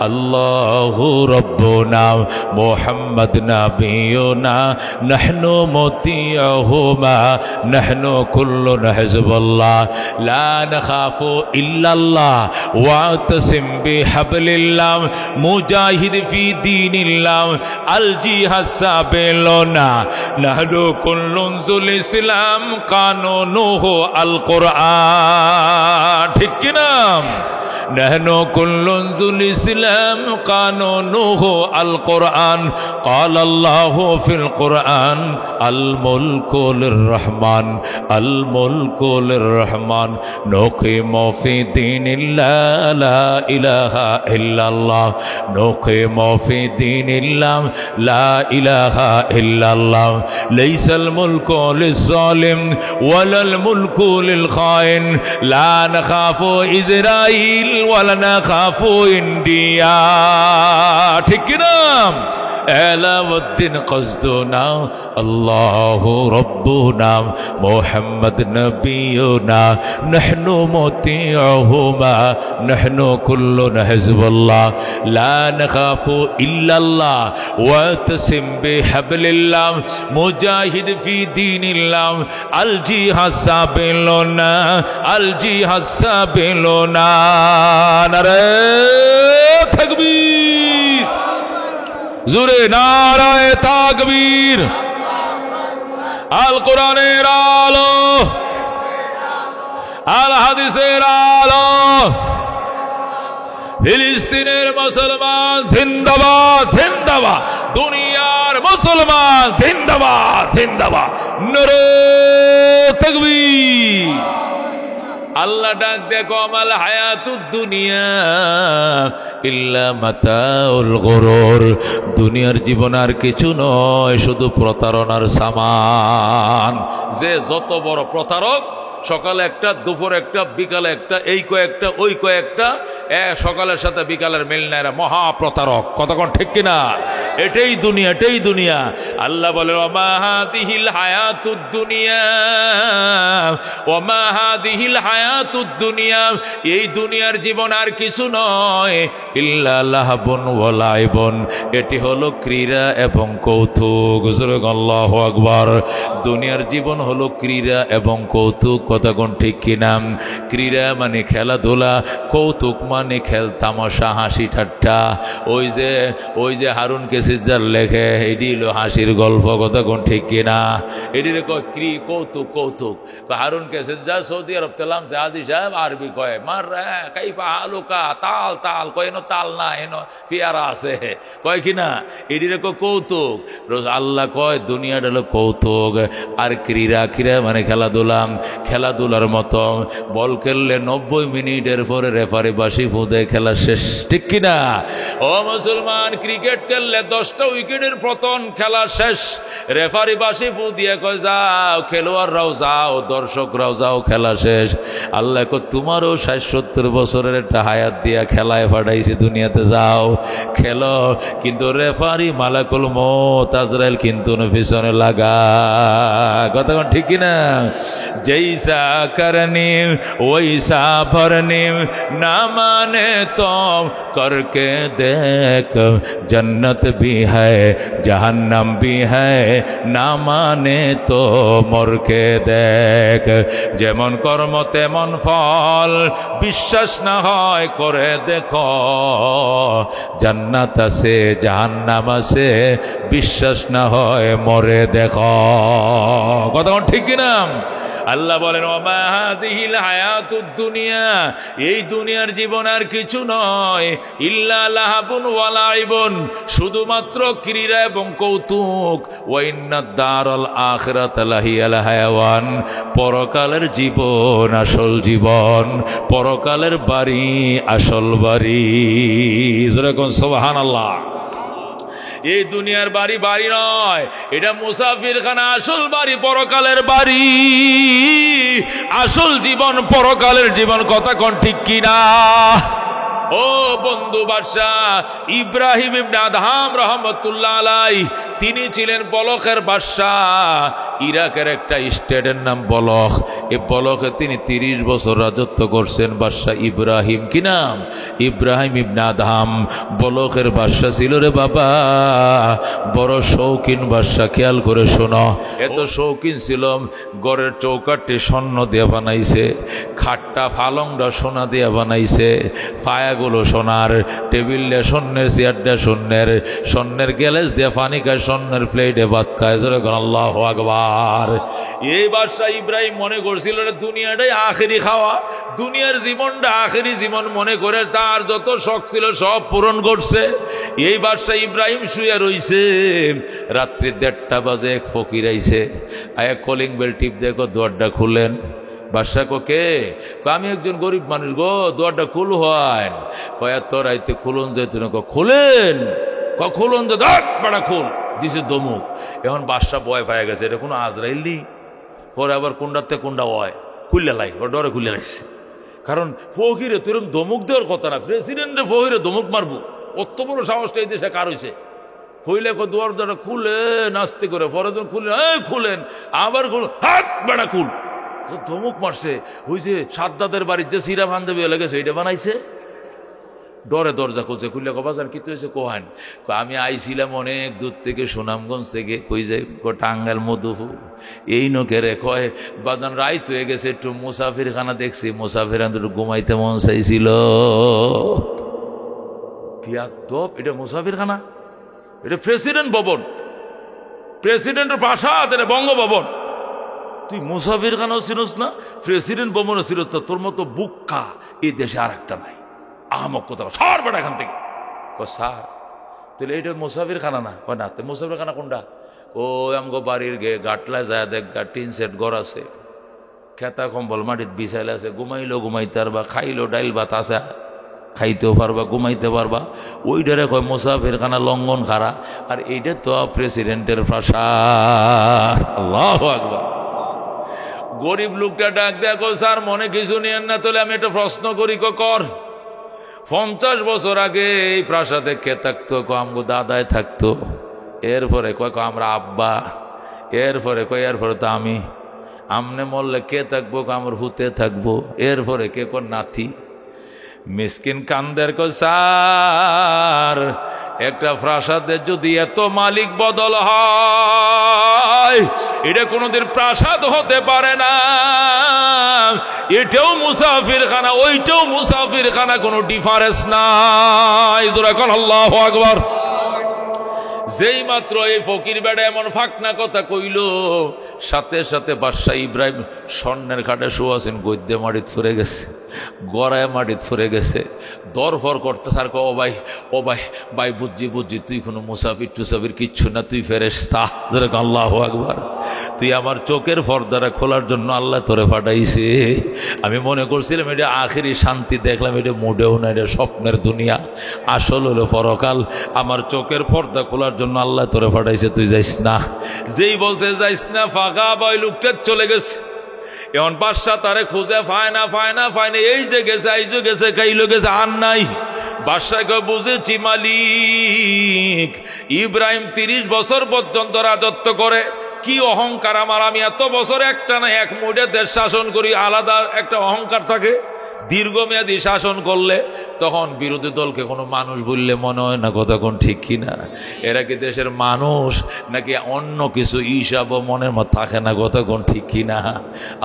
S1: الله ربنا محمد نبينا نحن مطيعهما نحن كلنا حزب الله لا نخاف إلا الله واعتصم بحبل الله مجاهد في دين الله الجهاد سبيلنا نحن كل ذو الإسلام قانونه القرآن ঠিক কি না نحن كل ذو الإسلام قانونه القرآن قال الله في القرآن الملك للرحمن الملك للرحمن نقيم في دين الله لا إله إلا الله نقيم في دين الله لا إله إلا الله ليس الملك للظالم ولا الملك للخائن لا نخاف إسرائيل ওয়ালা নাখাফু ইন্ডিয়া। ঠিক কি না? এলাউদ্দিন কসদুনা আল্লাহু রব্বুনা মুহাম্মদ নবিয়ুনা নাহনু মুতিউহুমা নাহনু কুল্লুনা হিজবুল্লাহ লা নাখাফু ইল্লাল্লাহ ওয়াতাসিম বিহাবলিল্লাহ মুজাহিদ ফি দীনিল্লাহ আল জিহাদ সাবিলুনা আল জিহাদ সাবিলুনা। নারে তাকবীর, জোরে নারায়ে তাকবীর। আল কোরআনের আলো, আল হাদিসের আলো। ফিলিস্তিনের মুসলমান জিন্দাবাদ জিন্দাবাদ, দুনিয়ার মুসলমান জিন্দাবাদ জিন্দাবাদ। নারে তাকবীর। আল্লাহ ডাক দেখো, আমাল হায়াতুদ দুনিয়া ইল্লা মাতাউল গুরুর। দুনিয়ার জীবন আর কিছু নয়, শুধু প্রতারণার সামান। যে যত বড় প্রতারক, সকালে একটা, দুপুরে একটা, বিকালে একটা, এই কয়েকটা ওই কয়েকটা, সকালের সাথে বিকালের মিল নাই, এরা মহা প্রতারক। কতক্ষণ ঠিক কিনা? এটাই দুনিয়া, এটাই দুনিয়া। আল্লাহ বলে ওমা হাদিহিল হায়াতুদ দুনিয়া, ওমা হাদিহিল হায়াতুদ দুনিয়া। এই দুনিয়ার জীবন আর কিছু নয় ইল্লা লাহবুন ওয়া লাইবুন। এটি হলো ক্রীড়া এবং কৌতুক। আল্লাহু আকবার। দুনিয়ার জীবন হলো ক্রীড়া এবং কৌতুক। কতক্ষণ ঠিক কিনা? ক্রীড়া মানে খেলাধুলা, কৌতুক মানে খেল তামাশা, হাসি ঠাট্টা। ওই যে হারুন কেসিজার লেখে, এটি হলো হাসির গল্প। কতক্ষণ ঠিক কিনা? এটি কৌতুক কৌতুক। হারুন কেসিজার সৌদি আরব তেলাম সে হাদি সাহেব আরবি কয়, মার কাইফা হালুকা, তাল তাল কয়, এনো তাল না, এনো পিয়ারা আছে কয় কিনা। এটি কৌতুক। আল্লাহ কয় দুনিয়াটা হলো কৌতুক। আর ক্রীড়া মানে খেলাধুলা। খেলাধুলার মতো বল খেললে 90 মিনিটের পরে রেফারি বাঁশি ফুঁদে, খেলা শেষ। ঠিক কিনা? ও মুসলমান, ক্রিকেট খেললে 10টা উইকেটের পতন, খেলা শেষ। রেফারি বাঁশি ফু দিয়ে কয় যাও, খেলোয়াড়রাও যাও, দর্শকরাও যাও, খেলা শেষ। আল্লাহ কয় তোমারও 60-70 বছরের একটা হায়াত দিয়া খেলায় পাঠাইছে, দুনিয়াতে যাও খেলো। কিন্তু রেফারি মালাকুল মউত আজরাইল কিন্তু পিছনে লাগা। কতক্ষণ ঠিক কিনা? जैसा करनी वैसा भरनी, ना माने तो करके देख, जन्नत भी है जहन्नम भी है, ना माने तो मर के देख। जेमन कर्म तेमन फल, বিশ্বাস না হয় করে দেখো, জান্নাত আছে জাহান্নাম আছে, বিশ্বাস না হয় মরে দেখো। কতক্ষণ ঠিক কিনা? আল্লাহ বলেন ওমা হাযিহিল হায়াতুদ দুনিয়া, এই দুনিয়ার জীবন আর কিছু নয় ইল্লা লাহাবুন ওয়া লাইবুন, শুধুমাত্র ক্রীড়া এবং কৌতুক। ওয়া ইন্নাদ দারাল আখিরাতা লাহিয়াল হায়াওয়ান, পরকালের জীবন আসল জীবন, পরকালের বাড়ি আসল বাড়ি। যেরকম সুবহানাল্লাহ। এই দুনিয়ার বাড়ি বাড়ি নয়, এটা মুসাফিরখানা। আসল বাড়ি পরকালের বাড়ি, আসল জীবন পরকালের জীবন। কথা কোন ঠিক কিনা? ও বন্ধু বাদশাহ ইব্রাহিম ইবনে আদহাম রহমতুল্লাহ আলাইহি, তিনি ছিলেন বলখের বাদশাহ। ইরাকের একটা স্টেটের নাম বলখ। এই বলখে তিনি 30 বছর রাজত্ব করছেন বাদশাহ ইব্রাহিম। কি নাম? ইব্রাহিম ইবনে আদহাম। বলখের বাদশাহ ছিল রে বাবা, বড় শৌখিন বাদশাহ। খেয়াল করে শোনো, এত শৌখিন ছিল, ঘরের চৌকাঠটি স্বর্ণ দিয়ে বানাইছে, খাটটা ফালংটা সোনা দিয়ে বানাইছে, পায়াগুলো সোনার, টেবিলটা স্বর্ণের, চেয়ারটা স্বর্ণের, স্বর্ণের গ্যালাস দিয়ে পানি খায়, স্বর্ণের প্লেটে ভাত খায়। আল্লাহু আকবার। এই বাদশাহ ইব্রাহিম মনে করছিল দুনিয়াটাই আখেরি খাওয়া, দুনিয়ার জীবনটা আখেরি জীবন মনে করে তার যত শখ ছিল সব পূরণ করছে। এই বাদশাহ ইব্রাহিম শুয়ে রইছে। রাত্রি 1:30 বাজে এক ফকির আইছে, আয়া কলিং বেল টিপ দেখো, দরজা খুলেন। বাদশা কে? আমি একজন গরিব মানুষ গো, দরজা খুল হয়। কয়া তোর আইতে খুলুন যেত না। খুলেন, খুলুন যে বাড়া খুল দিছে দমুক। এখন বাদশা ভয় পায় গেছে, এটা কোনো আজরাইল নি। পরে আবার কোনটাতে কোনটা হয় খুললে লাই, ও ডরে খুলে লাগছে। কারণ ফকিরে তো এরকম ধমক দেওয়ার কথা না, প্রেসিডেন্টে ফকিরে ধমক মারবো, অত বড় সাহসটা এই দেশে কার হয়েছে? হইলে দুয়ার দ্বারা খুলেন আস্তে করে, পরে যখন খুললেন খুলেন, আবার খুল, হাত বেড়া খুল, ধমক মারছে। ওই যে সাদ্দাদের বাড়ির যে সিরা বান্ধবী লেগেছে এইটা বানাইছে, ডরে দরজা খুলছে, খুললে বাজার কি হয়েছে কোহান, আমি আইছিলাম অনেক দূর থেকে, সুনামগঞ্জ থেকে, কই যাই টাঙ্গাইল মধুপুর, এই নখেরে কয় বাজান রাইত হয়ে গেছে, একটু মুসাফির খানা দেখছি, মুসাফির একটু ঘুমাইতে মন চাইছিল। এটা মুসাফির খানা? এটা প্রেসিডেন্ট ভবন, প্রেসিডেন্টের প্রাসাদ, এটা বঙ্গভবন। তুই মুসাফির খানাও চিনস না, প্রেসিডেন্ট ভবনও চিনস না, তোর মতো বুক্কা এই দেশে আর একটা নাই। আহমক কথা, সর বেটা এখান থেকে। স্যার তাহলে এইটা মুসাফির খানা না? কয় না। মুসাফির খানা কোনটা? ও আমগো বাড়ির গে গাটলায় যায় দেখ, টিন সেট ঘর আছে, খেতা কম্বল মাটিত বিছাইলে আছে, ঘুমাইলেও ঘুমাইতে পারবা, খাইলেও ডাইল ভাত আছে, খাইতেও পারবা, ঘুমাইতে পারবা। ওইটারে কয় মুসাফির খানা, লঙ্ঘন খারা। আর এইটা তো প্রেসিডেন্টের প্রাসাদ। আল্লাহু আকবার। গরিব লোকটা ডাক দেখো, স্যার মনে কিছু নিয়েন না, তাহলে আমি একটা প্রশ্ন করি। কর 50 বছর আগে এই প্রাসাদে কে থাকতো? আমগো দাদায় থাকতো। এরপরে কয় আমরা আব্বা। এরপরে কয় এরপরে তো আমি। আমনে মরলে কে থাকবো? আমার হুতে থাকবো। এরপরে কে কর নাতি। মিসকিন কান্দের কয় স্যার একটা প্রাসাদের যদি এত মালিক বদল হয়, এটা কোনোদিন প্রাসাদ হতে পারে না। এটাও মুসাফির খানা, ওইটাও মুসাফির খানা, কোনো ডিফারেন্স নাই। এখন আল্লাহু আকবার। যেই মাত্র এই ফকির বেড়া এমন ফাঁকনা কথা কইল, সাথে সাথে বাদশাহ ইব্রাহিম স্বর্ণের খাটে শোয়াছেন, গদ্যে মাটিত ফুরে গেছে, গড়ায় মাটিত ফুরে গেছে, দরফর করতে সার। ও ভাই, ও ভাই, ভাই বুঝছি বুঝছি, তুই কোনো মুসাফির টুসাফির কিচ্ছু না, তুই ফেরেশতা। আল্লাহু আকবার। তুই আমার চোখের পর্দাটা খোলার জন্য আল্লাহ তোরে পাঠাইছে। আমি মনে করছিলাম এটা আখেরি শান্তি, দেখলাম এটা মোটেও না, এটা স্বপ্নের দুনিয়া। আসল হলো পরকাল। আমার চোখের পর্দা খোলার জন্য আল্লাহ তোরে পাঠাইছে, তুই যাইস না। যেই বলছে যাইস না, ফাঁকা বয় লোকটা চলে গেছে। এখন বাদশা তারে খুঁজে পায় না, এই যে গেছে, এই যে গেছে, খাইলো গেছে, আর নাই। বাদশাকে বুঝেছি মালিক ইব্রাহিম 30 বছর পর্যন্ত রাজত্ব করে, কি অহংকার আমার, আমি এত বছর একটা না এক মুঠে দেশ শাসন করি, আলাদা একটা অহংকার থাকে। দীর্ঘমেয়াদী শাসন করলে তখন বিরোধী দলকে কোনো মানুষ বললে মনে হয় না, কথা কোন ঠিক কিনা? এরা কি দেশের মানুষ নাকি অন্য কিছু হিসাব মনের মধ্যে থাকে না, কথা কোন ঠিক কিনা?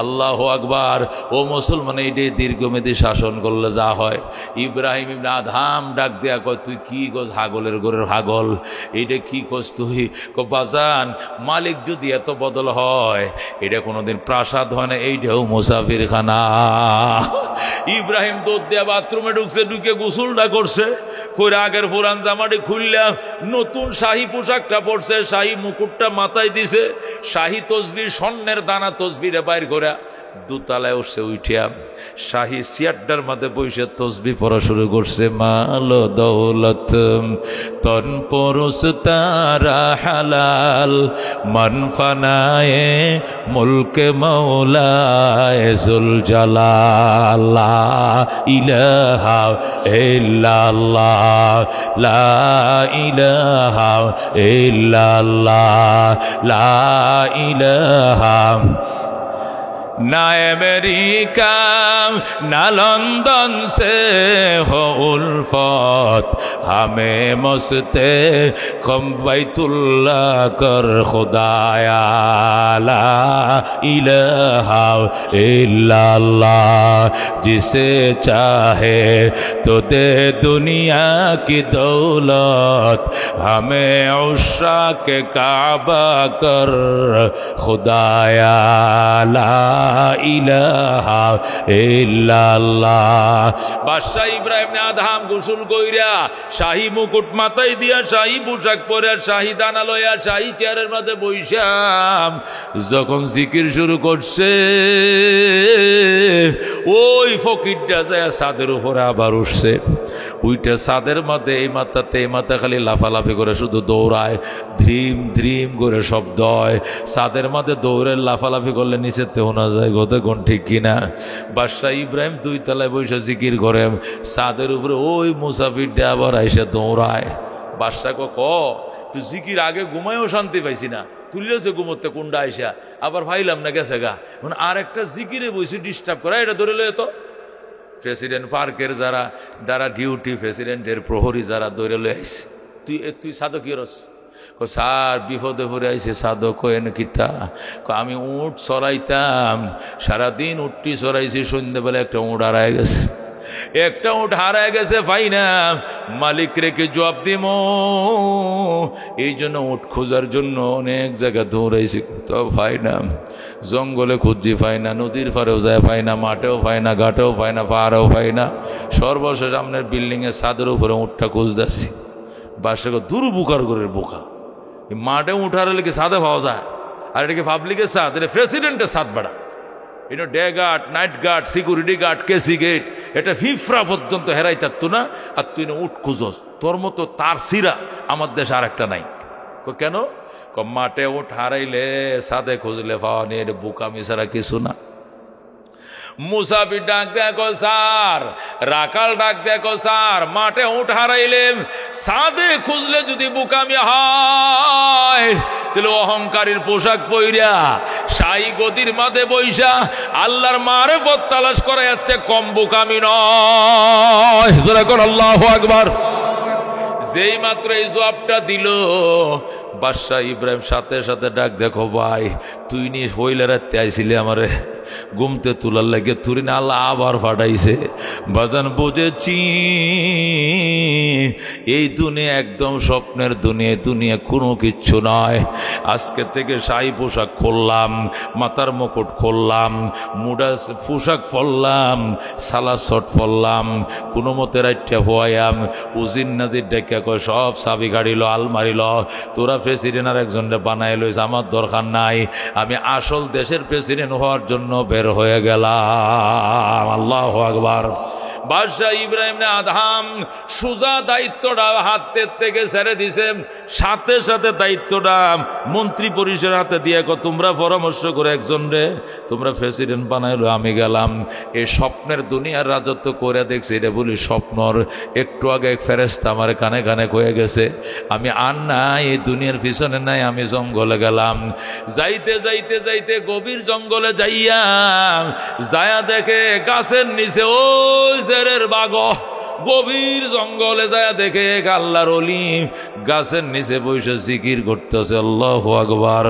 S1: আল্লাহু আকবার। ও মুসলমান, এইটাই দীর্ঘমেয়াদী শাসন করলে যা হয়। ইব্রাহিম ইবনে আদহাম ডাক দেয়া কয়, তুই কি গোস হাগলের গোরের হাগল, এইটা কি কোস তুই? বাজান মালিক যদি এত বদল হয়, এটা কোনোদিন প্রাসাদ হয় না, এইটাও মুসাফির খানা। ইব্রাহিম দৌড় দেয়া বাথরুমে ঢুকছে, ঢুকে গোসলটা করছে, করে আগের পুরান জামাটি খুললা নতুন শাহী পোশাকটা পরছে, শাহী মুকুটটা মাথায় দিছে, শাহী তসবি, স্বর্ণের দানা তসবিরে বাইর করে দুতলায় উঠছে, উঠিয়া শাহী সিয়ারটার মধ্যে বসে তসবি পড়া শুরু করছে। মাল দৌলত তন পরশ তারা হালাল, মান ফানায়ে মুলকে মৌলায়ে জুল জালাল, লা ইলাহা ইল্লাল্লাহ, লা ইলাহা ইল্লাল্লাহ, লা ইলাহা। ना अमेरिका ना लंदन से हो उल्फत, हमें मस्ते कम बैतुल्लाह कर खुदाया, ला इलाहा इल्लल्लाह, जिसे चाहे तो दे दुनिया की दौलत, हमें उश्रा के काबा कर खुदाया, ला ইলাহা ইল্লাল্লাহ। বাদশাহ ইব্রাহিম আদহাম গোসল কইরা শাহী মুকুট মাথায় দিয়া, শাহী পোশাক পরে, শাহী দানা লইয়া, শাহী চেয়ারের মধ্যে বইসাম যখন জিকির শুরু করছে, ওই ফকিরটা যায় ছাদের উপরে আবার উঠছে। উইটা ছাদের মাথায় এই মাথাতে এই মাথা খালি লাফালাফি করে শুধু দৌড়ায়, ধ্রিম ধ্রিম করে শব্দ হয়। ছাদের মাঝে দৌড়ে লাফালাফি করলে নিচের তেও না যায়, গোতে কোন ঠিক কিনা। বাদশাহ ইব্রাহিম 2 তলায় বসে জিকির করে, ছাদের উপরে ওই মুসাফিরটা আবার আইসে দৌড়ায়। বাদশাহ তুই জিকির আগে ঘুমায়ও শান্তি পাইছি না, তুলিয়েছে ঘুমোতে কুন্ডা আইসা, আবার ভাইলাম না গেছে গা, আর একটা জিকিরে বসে ডিস্টার্ব করা, এটা ধরে লয়ে তো। প্রেসিডেন্ট পার্কের যারা ডিউটি, প্রেসিডেন্টের প্রহরী যারা দৌড়ে লয়ে আইসে, তুই সাধক কি রস? স্যার বিপদে পড়ে আইসে সাধক কয়েন কিতা? আমি উঁট চড়াইতাম, সারাদিন উঠটি চড়াইছি, সন্ধ্যেবেলা একটা উঁট হারায় গেছে, একটা উঁট হারায় গেছে, পাই না, মালিক রেখে জবাব দিব, এই জন্য উঁট খোঁজার জন্য অনেক জায়গা দৌড়াইছি, তো পাই না, জঙ্গলে খুঁজি পাই না, নদীর পাড়েও যায় পাই না, মাঠেও পাই না, ঘাটেও পাই না, পাহাড়েও পাই না, সর্বশেষ সামনের বিল্ডিংয়ের ছাদের উপরে উঁটটা খুঁজতেছি। বাসা দুর্বুকার করে বোকা, মাঠে উঠার লেগে ছাদে পাওয়া যায়, আর এটাকে পাবলিকের ছাদ, এটা প্রেসিডেন্টের ছাদ বাড়া, এটা day guard, night guard, security guard, কেসি গেট, এটা ফিফরা পর্যন্ত হেরাই থাকতো না, আর তুই না উঠ খুঁজস, তোর মতো তার সিরা আমার দেশে আর একটা নাই। কেন? মাঠে উঠ হারাইলে ছাদে খুঁজলে পাওয়া নিয়ে, এটা বোকামি ছাড়া কিছু না। মুসাফির ডাক দেখো স্যার, রাখাল ডাক দেখো স্যার, মাঠে উঠ হারাইলেন, ছাদে খুঁজলে যদি বোকামি হয়, তাহলে অহংকারীর পোশাক পইরা শাহী গদির মাঝে বইসা আল্লাহর মারেফত তালাশ করা যাচ্ছে কম বোকামি নয়। আল্লাহু আকবার। যেই মাত্র এই জবাবটা দিল, বাদশাহ ইব্রাহিম সাথে সাথে ডাক দেখো ভাই, তুই নিয়ে হইলে রাত্রে আইছিলে আমারে ঘুমতে তোলার লাগে, তুই না আল্লাহ আবার ফাটাইছে। বাজান বুঝেছি এই দুনিয়া একদম স্বপ্নের দুনিয়া, দুনিয়া কোনো কিচ্ছু নয়। আজকে থেকে শাহী পোশাক খুললাম, মাথার মুকুট খুললাম, মুডা পোশাক পরলাম, সালা শট পরলাম, কোনো মতে রাইটটা হওয়াইয়াম, উজির নাজির ডেকে কয় সব চাবি গাড়িল, আলমারিল, তোরা প্রেসিডেন্ট আর একজনটা বানাই লইস, আমার দরকার নাই, আমি আসল দেশের প্রেসিডেন্ট হওয়ার জন্য বের হয়ে গেলাম। আল্লাহু আকবার। বাদশাহ ইব্রাহিম আদহাম সুজা দায়িত্বটা হাতের থেকে ছেড়ে দিছে, সাথে সাথে দায়িত্বটা মন্ত্রী পরিষদের হাতে দিয়ে তোমরা পরামর্শ করে একজন রে তোমরা প্রেসিডেন্ট বানাইলো, আমি গেলাম। এই স্বপ্নের দুনিয়ার রাজত্ব করে দেখছি, এটা বলি স্বপ্নর। একটু আগে এক ফেরেশতা আমার কানে কানে কয়ে গেছে, আমি আর নাই এই দুনিয়ার পিছনে নাই, আমি জঙ্গলে গেলাম। যাইতে যাইতে যাইতে গভীর জঙ্গলে যাইয়া দেখে গাছের নিচে ওই জেরের বাঘ, গভীর জঙ্গলে যায় দেখে আল্লাহর ওলি গাছের নিচে বসে জিকির করতেছে, আল্লাহু আকবার।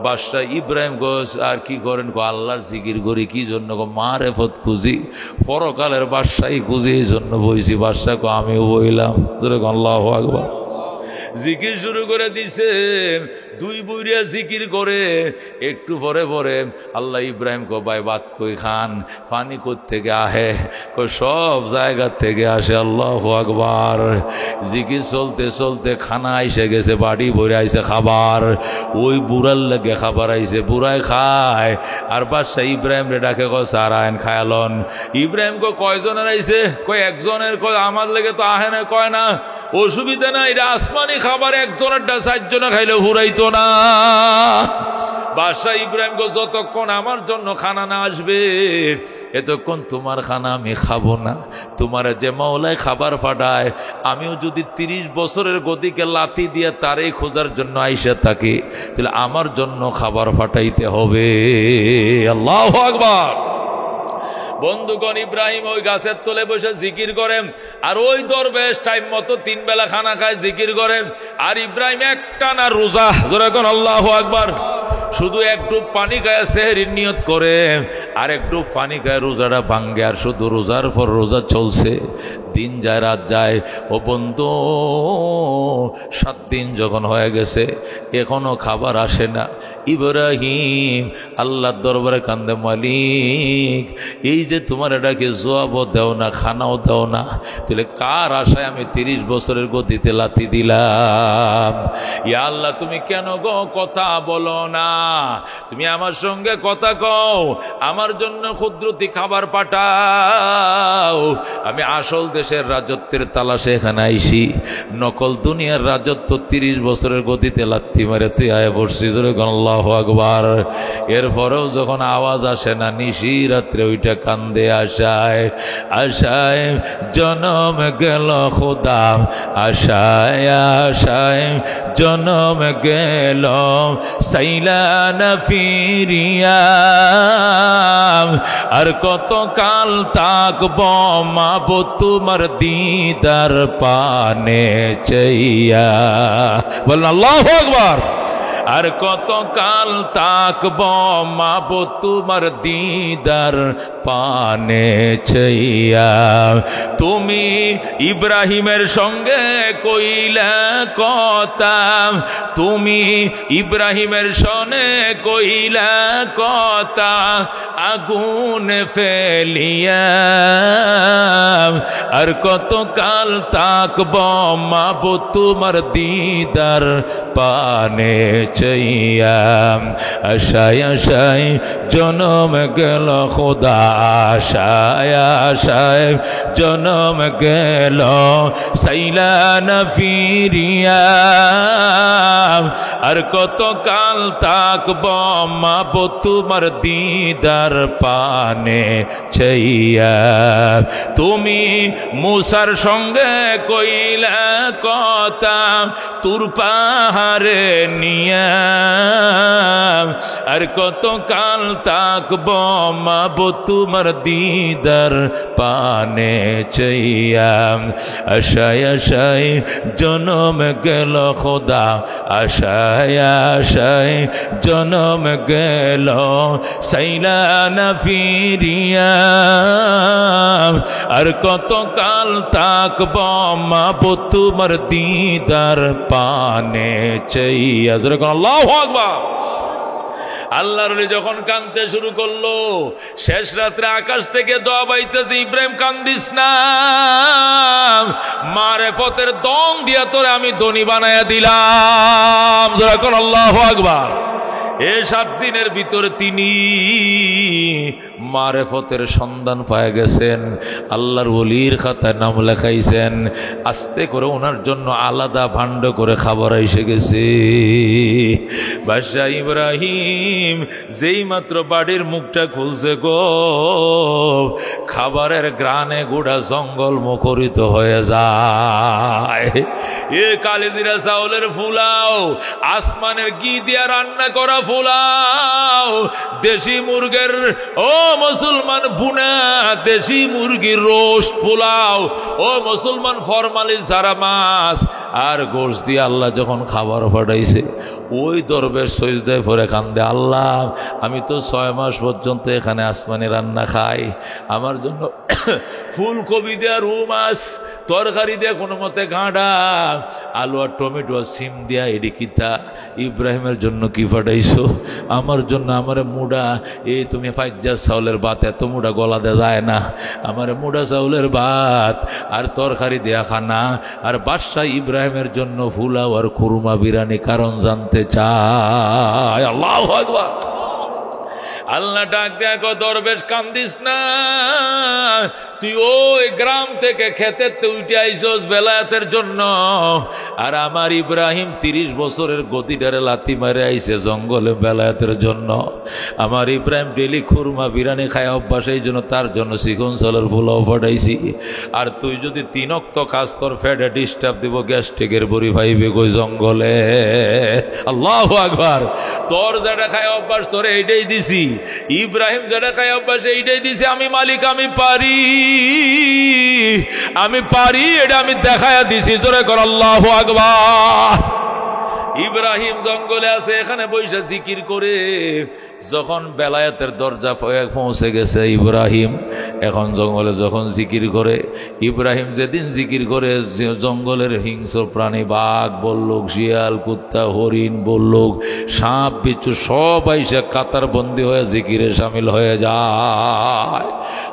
S1: বাদশাহ ইব্রাহিম গোস আর কি করেন, আল্লাহর জিকির করি কি জন্য, মারেফত খুঁজি, পরকালের বাদশাহী খুঁজি, এই জন্য বইছি। বাদশাহ আমিও বইলাম, আল্লাহু আকবার। জিকির শুরু করে দিছে, দুই বুইরা জিকির করে, একটু পরে পরে আল্লাহ ইব্রাহিম কো ভাই বাত কই খান, পানি কোথ থেকে আহে, কই সব জায়গা থেকে আসে। আল্লাহু আকবার। জিকির চলতে চলতে খানা আইসে গেছে, বাড়ি ভরে আইসে খাবার, ওই বুড়ার লাগে খাবার আইসে, বুড়ায় খায়। আর বাদশাহ ইব্রাহিম রে ডাকে কয় স্যার আইন খায়ালন। ইব্রাহিম কো কয়জনের আইসে, কয় একজনের। কয় আমার লেগে তো আহে না। কয় না অসুবিধা নাই, এটা আসমানি খাবার, একজনেরটা 4 জনে খাইলে হুরাইতো না। বাদশাহ ইব্রাহিম কো যতক্ষণ আমার জন্য খানা না আসবে এতক্ষণ তোমার খানা আমি খাবো না। তোমার যে মাওলায় খাবার ফাটায়, আমিও যদি 30 বছরের গতিকে লাথি দিয়ে তারই খোঁজার জন্য আইসা থাকি, তাহলে আমার জন্য খাবার ফাটাইতে হবে। আল্লাহু আকবার। বন্ধুগণ, ইব্রাহিম ওই গাছের তলে বসে জিকির করেন, আর ওই দরবেশ টাইম মতো 3 বেলা খানা খায়, জিকির করেন। আর ইব্রাহিম একটা না রোজা, যেরকম আল্লাহু আকবার, শুধু এক ডুব পানি খায় সেহরির নিয়ত করে, আর এক ডুব পানি খায় রোজাটা ভাঙ্গে, আর শুধু রোজার পর রোজা চলছে। দিন যায় রাত যায়, ও বন্ধু 7 দিন যখন হয়ে গেছে এখনো খাবার আসে না। ইব্রাহিম আল্লাহর দরবারে কান্দে, মালিক এই যে তোমার এটাকে জবাবও দেও না, খানাও দেও না, তাহলে কার আশায় আমি 30 বছরের গতিতে লাথি দিলাম? ইয়া আল্লাহ তুমি কেন গো কথা বলো না? তুমি আমার সঙ্গে কথা কও, আমার জন্য ক্ষুদ্রতি খাবার পাঠাও। আমি আসল দেশের রাজত্বের তালাশে এখানে আইসি, নকল দুনিয়ার রাজত্ব 30 বছরের গতিতে লাত্তি মারে তুই আয় পড়ছিস। আল্লাহু আকবার। এরপরেও যখন আওয়াজ আসে না, নিশি রাত্রে ওইটা কান্দে আশায় আশায় জনম গেল খোদা, আশায় আশায় জনম গেল সাইলান ফিরিয়া। আর কত কাল তাকব মাবো তোমার দিদার পানে চাইয়া। বলেন আল্লাহু আকবার। আর কত কাল তাকব মাবো তোমার দিদার পানে চাইয়া। তুমি ইব্রাহিমের সঙ্গে কইলা কথা, তুমি ইব্রাহিমের সনে কইলা কথা, আগুন ফেলিয়া। আর কত কাল তাকব মাবো তোমার দিদার পানে চাইয়া। আশায় আশায় জনম গেল খোদা, আশায় আশায় জনম গেল সাইলান ফিরিয়া। আর কত কাল তাকব মাবো তোমার দিদার পানে চাইয়া। তুমি মুসার সঙ্গে কইলা কথা, তুর পাহাড়ে নিয়া। আর কত কাল তাকব মাবো তোমার দিদার পানে চাইয়া। আশায় আশায় জনম গেল খোদা, আশায় আশায় জনম গেল সাইলান ফিরিয়া। আর কত কাল তাকব মাবো তোমার দিদার পানে চাইয়া। আল্লাহু আকবার। আল্লাহর ওলি যখন কাঁদতে শুরু করলো, শেষ রাত্রে আকাশ থেকে দোয়া বাইতেছে, ইব্রাহিম কান্দিস না, মারেফতের দম দিয়া তোরে আমি ধনী বানায়া দিলাম। যখন আল্লাহু আকবার। এই 7 দিনের ভিতরে তিনি মারেফতের সন্ধান পায় গেছেন, আল্লাহর ওলির খাতায় নাম লেখাইছেন। আস্তে করে ওনার জন্য আলাদা ভাণ্ড করে খাবার এসে গেছে। বাদশাহ ইব্রাহিম যেই মাত্র বাড়ির মুখটা খুলছে গো, খাবারের গ্রানে গোটা জঙ্গল মুখরিত হয়ে যায়। এ কালিজিরা চাউলের ফুলাও, আসমানের ঘি দিয়া রান্না করা ফুলাও, দেশি মুরগের ও মুসলমান বুনা দেশি মুরগির রোস্ট পোলাও, ও মুসলমান ফরমালিন ছাড়া মাছ আর গোশত দিয়ে আল্লাহ যখন খাবার পাঠাইছে, ওই দরবেশ সজদায় পড়ে কান্দে, আল্লাহ আমি তো 6 মাস পর্যন্ত এখানে আসমানি রান্না খাই, আমার জন্য ফুলকপি দেয়া রু মাছ, তরকারি দিয়ে কোনো মতে গাঁড়া, আলু আর টমেটো আর সিম দিয়া এডি কিতা, ইব্রাহিমের জন্য কি পাঠাইছো, আমার জন্য আমারে মুডা, এই তুমি 5 চাউলের ভাত, এত মুডা গলা দেওয়া যায় না, আমারে মুডা চাউলের ভাত আর তরকারি দেয়া খানা, আর বাদশাহ ইব্রাহিমের জন্য ফুলাও আর খুরমা বিরানি, কারণ জানতে চায়। আল্লাহু আকবার। আল্লাহ ডাক দেখো, দরবেশ কান্দিস না, তুই ওই গ্রাম থেকে খেতে উঠে আইসোস বেলায়েতের জন্য, আর আমার ইব্রাহিম 30 বছরের গদিটারে লাথি মারে আইসে জঙ্গলে বেলায়েতের জন্য। আমার ইব্রাহিম ডেলি খুরমা বিরানি খায় অভ্যাস, এই জন্য তার জন্য চিকন চালের পোলাও পাঠাইছি। আর তুই যদি 3 ওয়াক্ত খাস, তোর ফ্যাটে ডিস্টার্ব দিব, গ্যাস্ট্রিকের বড়ি ভাইবে কই জঙ্গলে। আল্লাহু আকবার। তোর যেটা খায় অভ্যাস তোর এইটাই দিছি, ইব্রাহিম যেটা খায় অভ্যাস এইটাই দিছি। আমি মালিক, আমি পারি, আমি পারি, এটা আমি দেখায়া দিছি। জোরে কর আল্লাহু আকবার। ইব্রাহিম জঙ্গলে আছে, এখানে বৈশা জিকির করে, যখন বেলায়েতের দরজা পৌঁছে গেছে ইব্রাহিম, এখন জঙ্গলে যখন জিকির করে, ইব্রাহিম যেদিন জিকির করে, জঙ্গলের হিংস্র প্রাণী, বাঘ, বল্লুক, শিয়াল, কুত্তা, হরিণ, বল্লুক, সাপ, বিচ্ছু সব আইসা কাতার বন্দি হয়ে জিকিরে সামিল হয়ে যায়,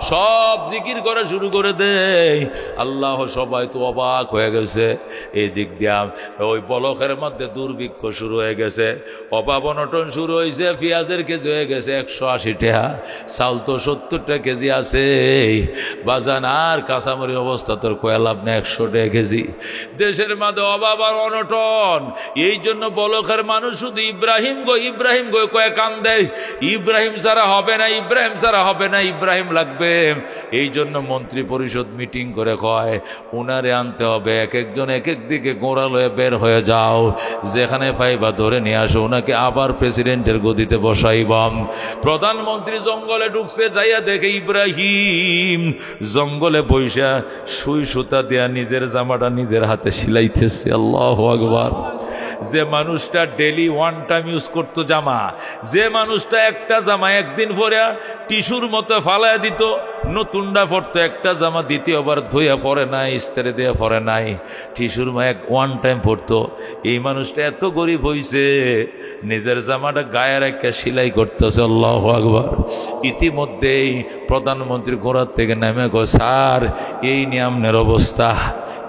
S1: সব জিকির করা শুরু করে দেয়। আল্লাহ, সবাই তো অবাক হয়ে গেছে। এই দিক দিয়া ওই বলকের মধ্যে দূর দুর্ভিক্ষ শুরু হয়ে গেছে, অভাব অনটন শুরু হয়েছে, পেঁয়াজের কেজি হয়ে গেছে 180 টাকা, চাল তো 70 টাকা কেজি আছে বাজান, আর কাঁচামরিচ অবস্থা তোর কয়া লাভ না, 100 টাকা কেজি। দেশের মাঝে অভাব আর অনটন, এই জন্য বলকের মানুষ শুধু ইব্রাহিম গো ইব্রাহিম গো কয়ে কান দেয়, ইব্রাহিম ছাড়া হবে না, ইব্রাহিম ছাড়া হবে না, ইব্রাহিম লাগবে। এই জন্য মন্ত্রী পরিষদ মিটিং করে কয় উনারে আনতে হবে, এক একজন এক এক দিকে গোড়াল হয়ে বের হয়ে যাও, যেখানে পাইবা ধরে নিয়ে আসো, ওনাকে আবার প্রেসিডেন্টের গদিতে বসাইবাম। প্রধানমন্ত্রী জঙ্গলে ঢুকছে, যাইয়া দেখে ইব্রাহিম জঙ্গলে বৈশা সুই সুতা দেয়া নিজের জামাটা নিজের হাতে সিলাইতেছে। আল্লাহু আকবার। যে মানুষটা ডেলি ওয়ান টাইম ইউজ করতো জামা, যে মানুষটা একটা জামা একদিন পরে টিস্যুর মতো ফালাইয়া দিত, নতুনটা পরতো একটা জামা দ্বিতীয়বার ধুইয়া পরে নাই, ইস্তারে দিয়ে পরে নাই, টিস্যুর মা ওয়ান টাইম পরতো, এই মানুষটা এত গরিব হইছে নিজের জামাটা গায়ে রেখে সেলাই করতেছে। আল্লাহু আকবার। ইতিমধ্যেই প্রধানমন্ত্রী ঘোড়ার থেকে নেমে কয়, স্যার এই নিয়ে আপনার অবস্থা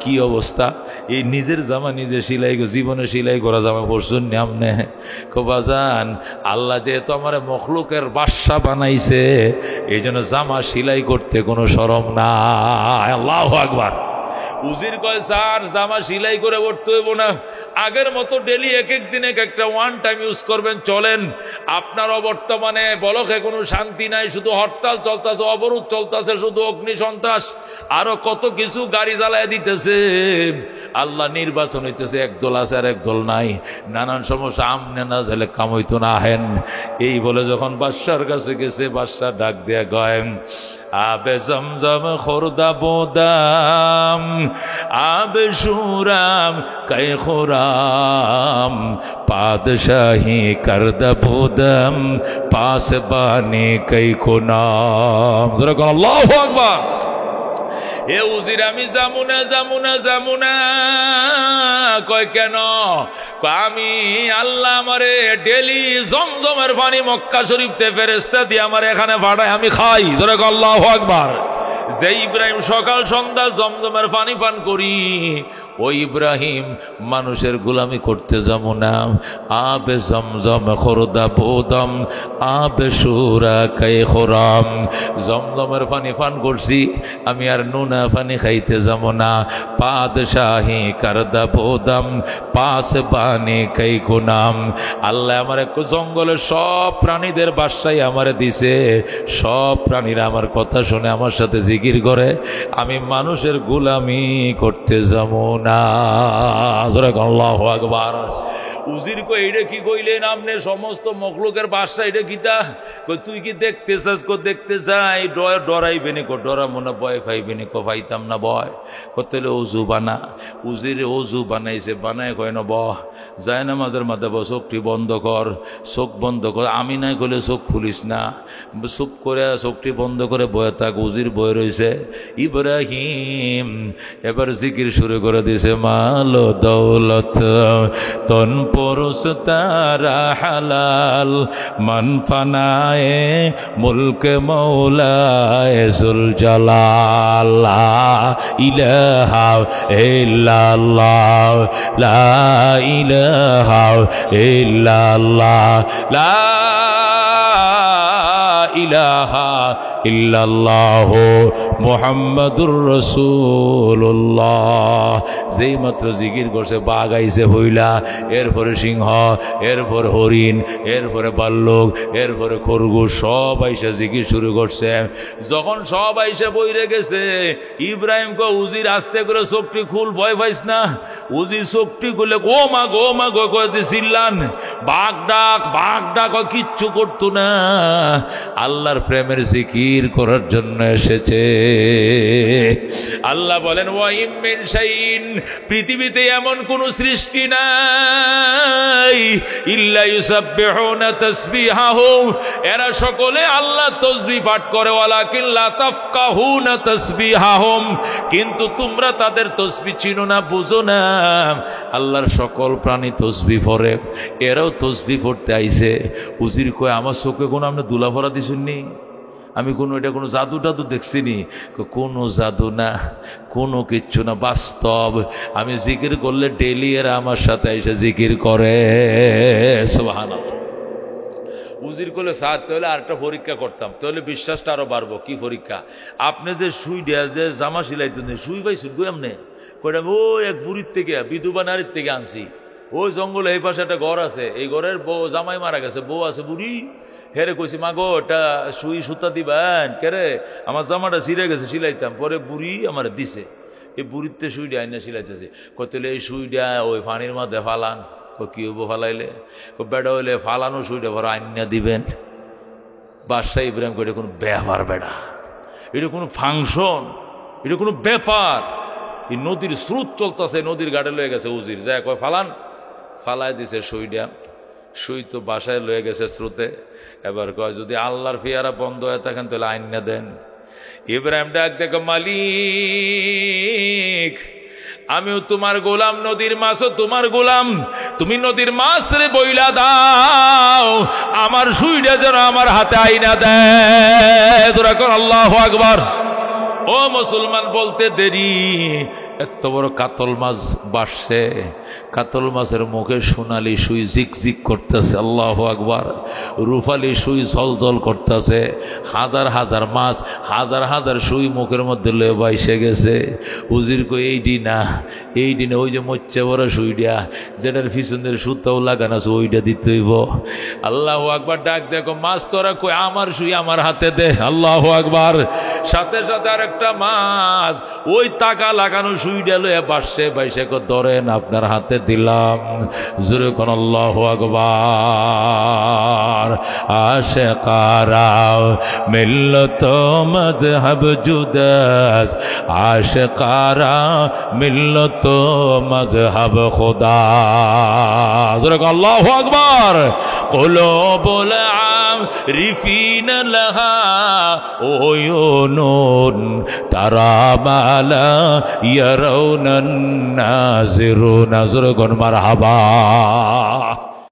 S1: কি অবস্থা, এই নিজের জামা নিজে সিলাই, জীবনে সিলাই করা জামা পরশুন আমনে বাজান, আল্লাহ যেহেতু আমার মখলুকের বাদশা বানাইছে এই জন্য জামা সিলাই করতে কোনো শরম না। আল্লাহু আকবার। উজির কয়, স্যার জামা সিলাই করে পড়তে হইব না, আগের মতো ডেলি এক এক দিন এক একটা ওয়ান টাইম ইউজ করবেন, চলেন। আপনারও বর্তমানে বলকে কোনো শান্তি নাই, শুধু হরতাল চলতেছে, অবরোধ চলতেছে, শুধু অগ্নি সন্ত্রাস, আরো কত কিছু গাড়ি জ্বালায় দিতেছে। আল্লাহ নির্বাচন হইতেছে, একদল আছে আর একদল নাই, নানান সমস্যা, আমনে না ঝেলে কাম হইতো না, হেন এই বলে যখন বাদশার কাছে গেছে, বাদশা ডাক দেয়া গয়েন, আবে জমজম খোরদা বোদাম, আবে সুরাম कै खुराम, पादशाही करद बोदम, पासबानी कई को नाम। जरा कहो अल्लाहु अकबर। এ উজির আমি যামুনা যামুনা যামুনা। কয় কেন? আমি আল্লাহ আমারে ডেলি জমজমের পানি মক্কা শরীফতে ফেরেশতা দিয়ে আমার এখানে পাঠায়, আমি খাই। জোরে কও আল্লাহু আকবার। যে ইব্রাহিম সকাল সন্ধ্যা জমজমের পানি পান করি, ওই ইব্রাহিম মানুষের গোলামি করতে যাবো না। আবে জমজম খোরদা বোদম, আবে সুরা কাই খোরাম। জমজমের পানি পান করছি, আমি আর নুনা পানি খাইতে যাবো না। পাদশাহী কারদা বোদম, পাস বানি কাই কোনাম। আল্লাহ আমার এক জঙ্গলের সব প্রাণীদের বাসায় আমারে দিছে, সব প্রাণীরা আমার কথা শুনে আমার সাথে জিকির করে, আমি মানুষের গোলামি করতে যাবো না। আল্লাহু আকবার। উজির কই এটা কি কইলেন আপনি? সমস্ত মখলুকের বাদশা এটা কিতা? তুই কি দেখতে চাস? দেখতে চাই। ডরাইবেনি কো? ডরাবো না। ভয় পাইবেনি কো? পাইতাম না ভয়। কতলে অজু বানা। উজিরে অজু বানাইছে, বানায় কয় না বহ, যায় না মাঝের মাথা বহ, চোখটি বন্ধ কর, চোখ বন্ধ কর। আমি নাই কইলে চোখ খুলিস না, চুপ করে চোখটি বন্ধ করে বয়ে থাক। উজির বয়ে রয়েছে। ইব্রাহিম এবার জিকির শুরু করে দিছে, মালো দৌলত তন পুরুষ তারা হালাল, মান ফানায়ে মুলক মৌলায়ে জুল জালাল। লা ইলাহা ইল্লাল্লাহ, লা ইলাহা ইল্লাল্লাহ, লা ইলাহা ইল্লাল্লাহ মুহাম্মাদুর রাসূলুল্লাহ। যেই মাত্র জিকির করছে, বাঘ আইছে হইলা, এরপরে সিংহ, এরপরে হরিণ, এরপরে বাল্লুক, এরপরে খরগোশ, সব আইসা জিকির শুরু করছে। যখন সব আইসা বইরে গেছে, ইব্রাহিম কো উজির আস্তে করে চোখটি খুল, ভয় পাইস না। উজির চোখটি খুলে ও মা গো মা গো কইতে চিল্লান, বাঘ ডাক বাঘ ডাক, কিচ্ছু করতো না। আল্লাহর প্রেমের জিকির করার জন্য এসেছে। আল্লাহ বলেন, ওয়া ইম মিন শাইইন, পৃথিবীতে এমন কোন সৃষ্টি নাই, ইল্লা ইউসাব্বিহুনা তাসবিহাহুম, এরা সকলে আল্লাহ তাসবিহ পাঠ করে, ওয়ালাকিন লা তাফকাহুনা তাসবিহাহুম, কিন্তু তোমরা তাদের তাসবিহ চিনো না, বুঝো না। আল্লাহর সকল প্রাণী তাসবিহ পড়ে, এরাও তাসবিহ পড়তে আইছে। উজির কয়, আমার চোখে কোন আপনি দুলা ভরা দিছুননি? আমি এটা কোনো জাদু টাদু দেখছি নি? কোনো জাদু না, কোনো কিচ্ছু না, বাস্তব। আমি জিকির করলে ডেলি এরা আমার সাথে এসে জিকির করে। সুবহানাল্লাহ। উজির করলে স্যার তাহলে আরেকটা পরীক্ষা করতাম, তাহলে বিশ্বাসটা আরো বাড়বো। কি পরীক্ষা? আপনি যে সুই দেয়া যে জামা সিলাইতেন, সুই পাইছেন কই? আপনি কইটা ওই এক বুড়ির থেকে, বিধবা নারীর থেকে আনছি। ওই জঙ্গলে এই পাশে একটা ঘর আছে, এই ঘরের বউ জামাই মারা গেছে, বউ আছে বুড়ি। হেরে কইছি, মা গো ওটা সুই সুতা দিবেন কেরে? আমার জামাটা ছিঁড়ে গেছে, সিলাইতাম। পরে বুড়ি আমার দিছে, এই বুড়িতে সুইটা আইনা সিলাইতেছে। কতলে এই সুইটা ওই পানির মধ্যে ফালান। কি হবো ফালাইলে? বেড়া হইলে ফালানো সুইটা ভরা আইনা দিবেন। বাদশাহ ইব্রাহিম কই, এটা কোনো ব্যাপার বেড়া, এটা কোনো ফাংশন, এটা কোনো ব্যাপার? এই নদীর স্রোত চলতেছে, নদীর গাড়ে লয়ে গেছে উজির, যায় কয় ফালান। ফালাই দিছে সুইটা। সুই তো বাসায় লয়ে গেছে স্রোতে। এবার কয় যদি আল্লাহর ফিয়ারা বন্ধ হয়ে থাকেন তাহলে আইনা দেন। ইব্রাহিম ডাক দেখো, মালিক আমিও তোমার গোলাম, নদীর মাছও তোমার গোলাম, তুমি নদীর মাছ রে বইলা দাও, আমার সুইটা যেন আমার হাতে আইনা দেয়। তোরা কর আল্লাহু আকবার। ও মুসলমান, বলতে দেরি, এত বড় কাতল মাছ বাসছে, কাতল মাছের মুখে সোনালি সুই জিক জিক করতেছে। আল্লাহু আকবার। রূপালি সুই জল করতেছে। হাজার হাজার মাছ, হাজার হাজার সুই মুখের মধ্যে লয়ে বাইসে গেছে। উজির কই, এইডি না, এইডি না, ওই যে মচ্চা বড় সুইটা, যেটার পিছনের সুতাও লাগানো আছে, ওইটা দিতে হইব। আল্লাহু আকবার। ডাক দেখো, মাছ তোরা কই, আমার সুই আমার হাতে দে। আল্লাহু আকবার। সাথে সাথে আর একটা মাছ ওই টাকা লাগানো সুইটা লয়ে বাসছে, বাইসে ধরেন আপনার হাতে দিলাম। জোরে কোন আল্লাহু আকবার। আশিকারা মিল্লত মযহব জুদাস, আশিকারা মিল্লত মযহব খুদা। জোরে কোন আল্লাহু আকবার। কুলুবুল আরিফিন লাহা উয়ুনুন তারা মালা ইয়ারাউনান নাযিরুন। জোরে কোন মারহাবা।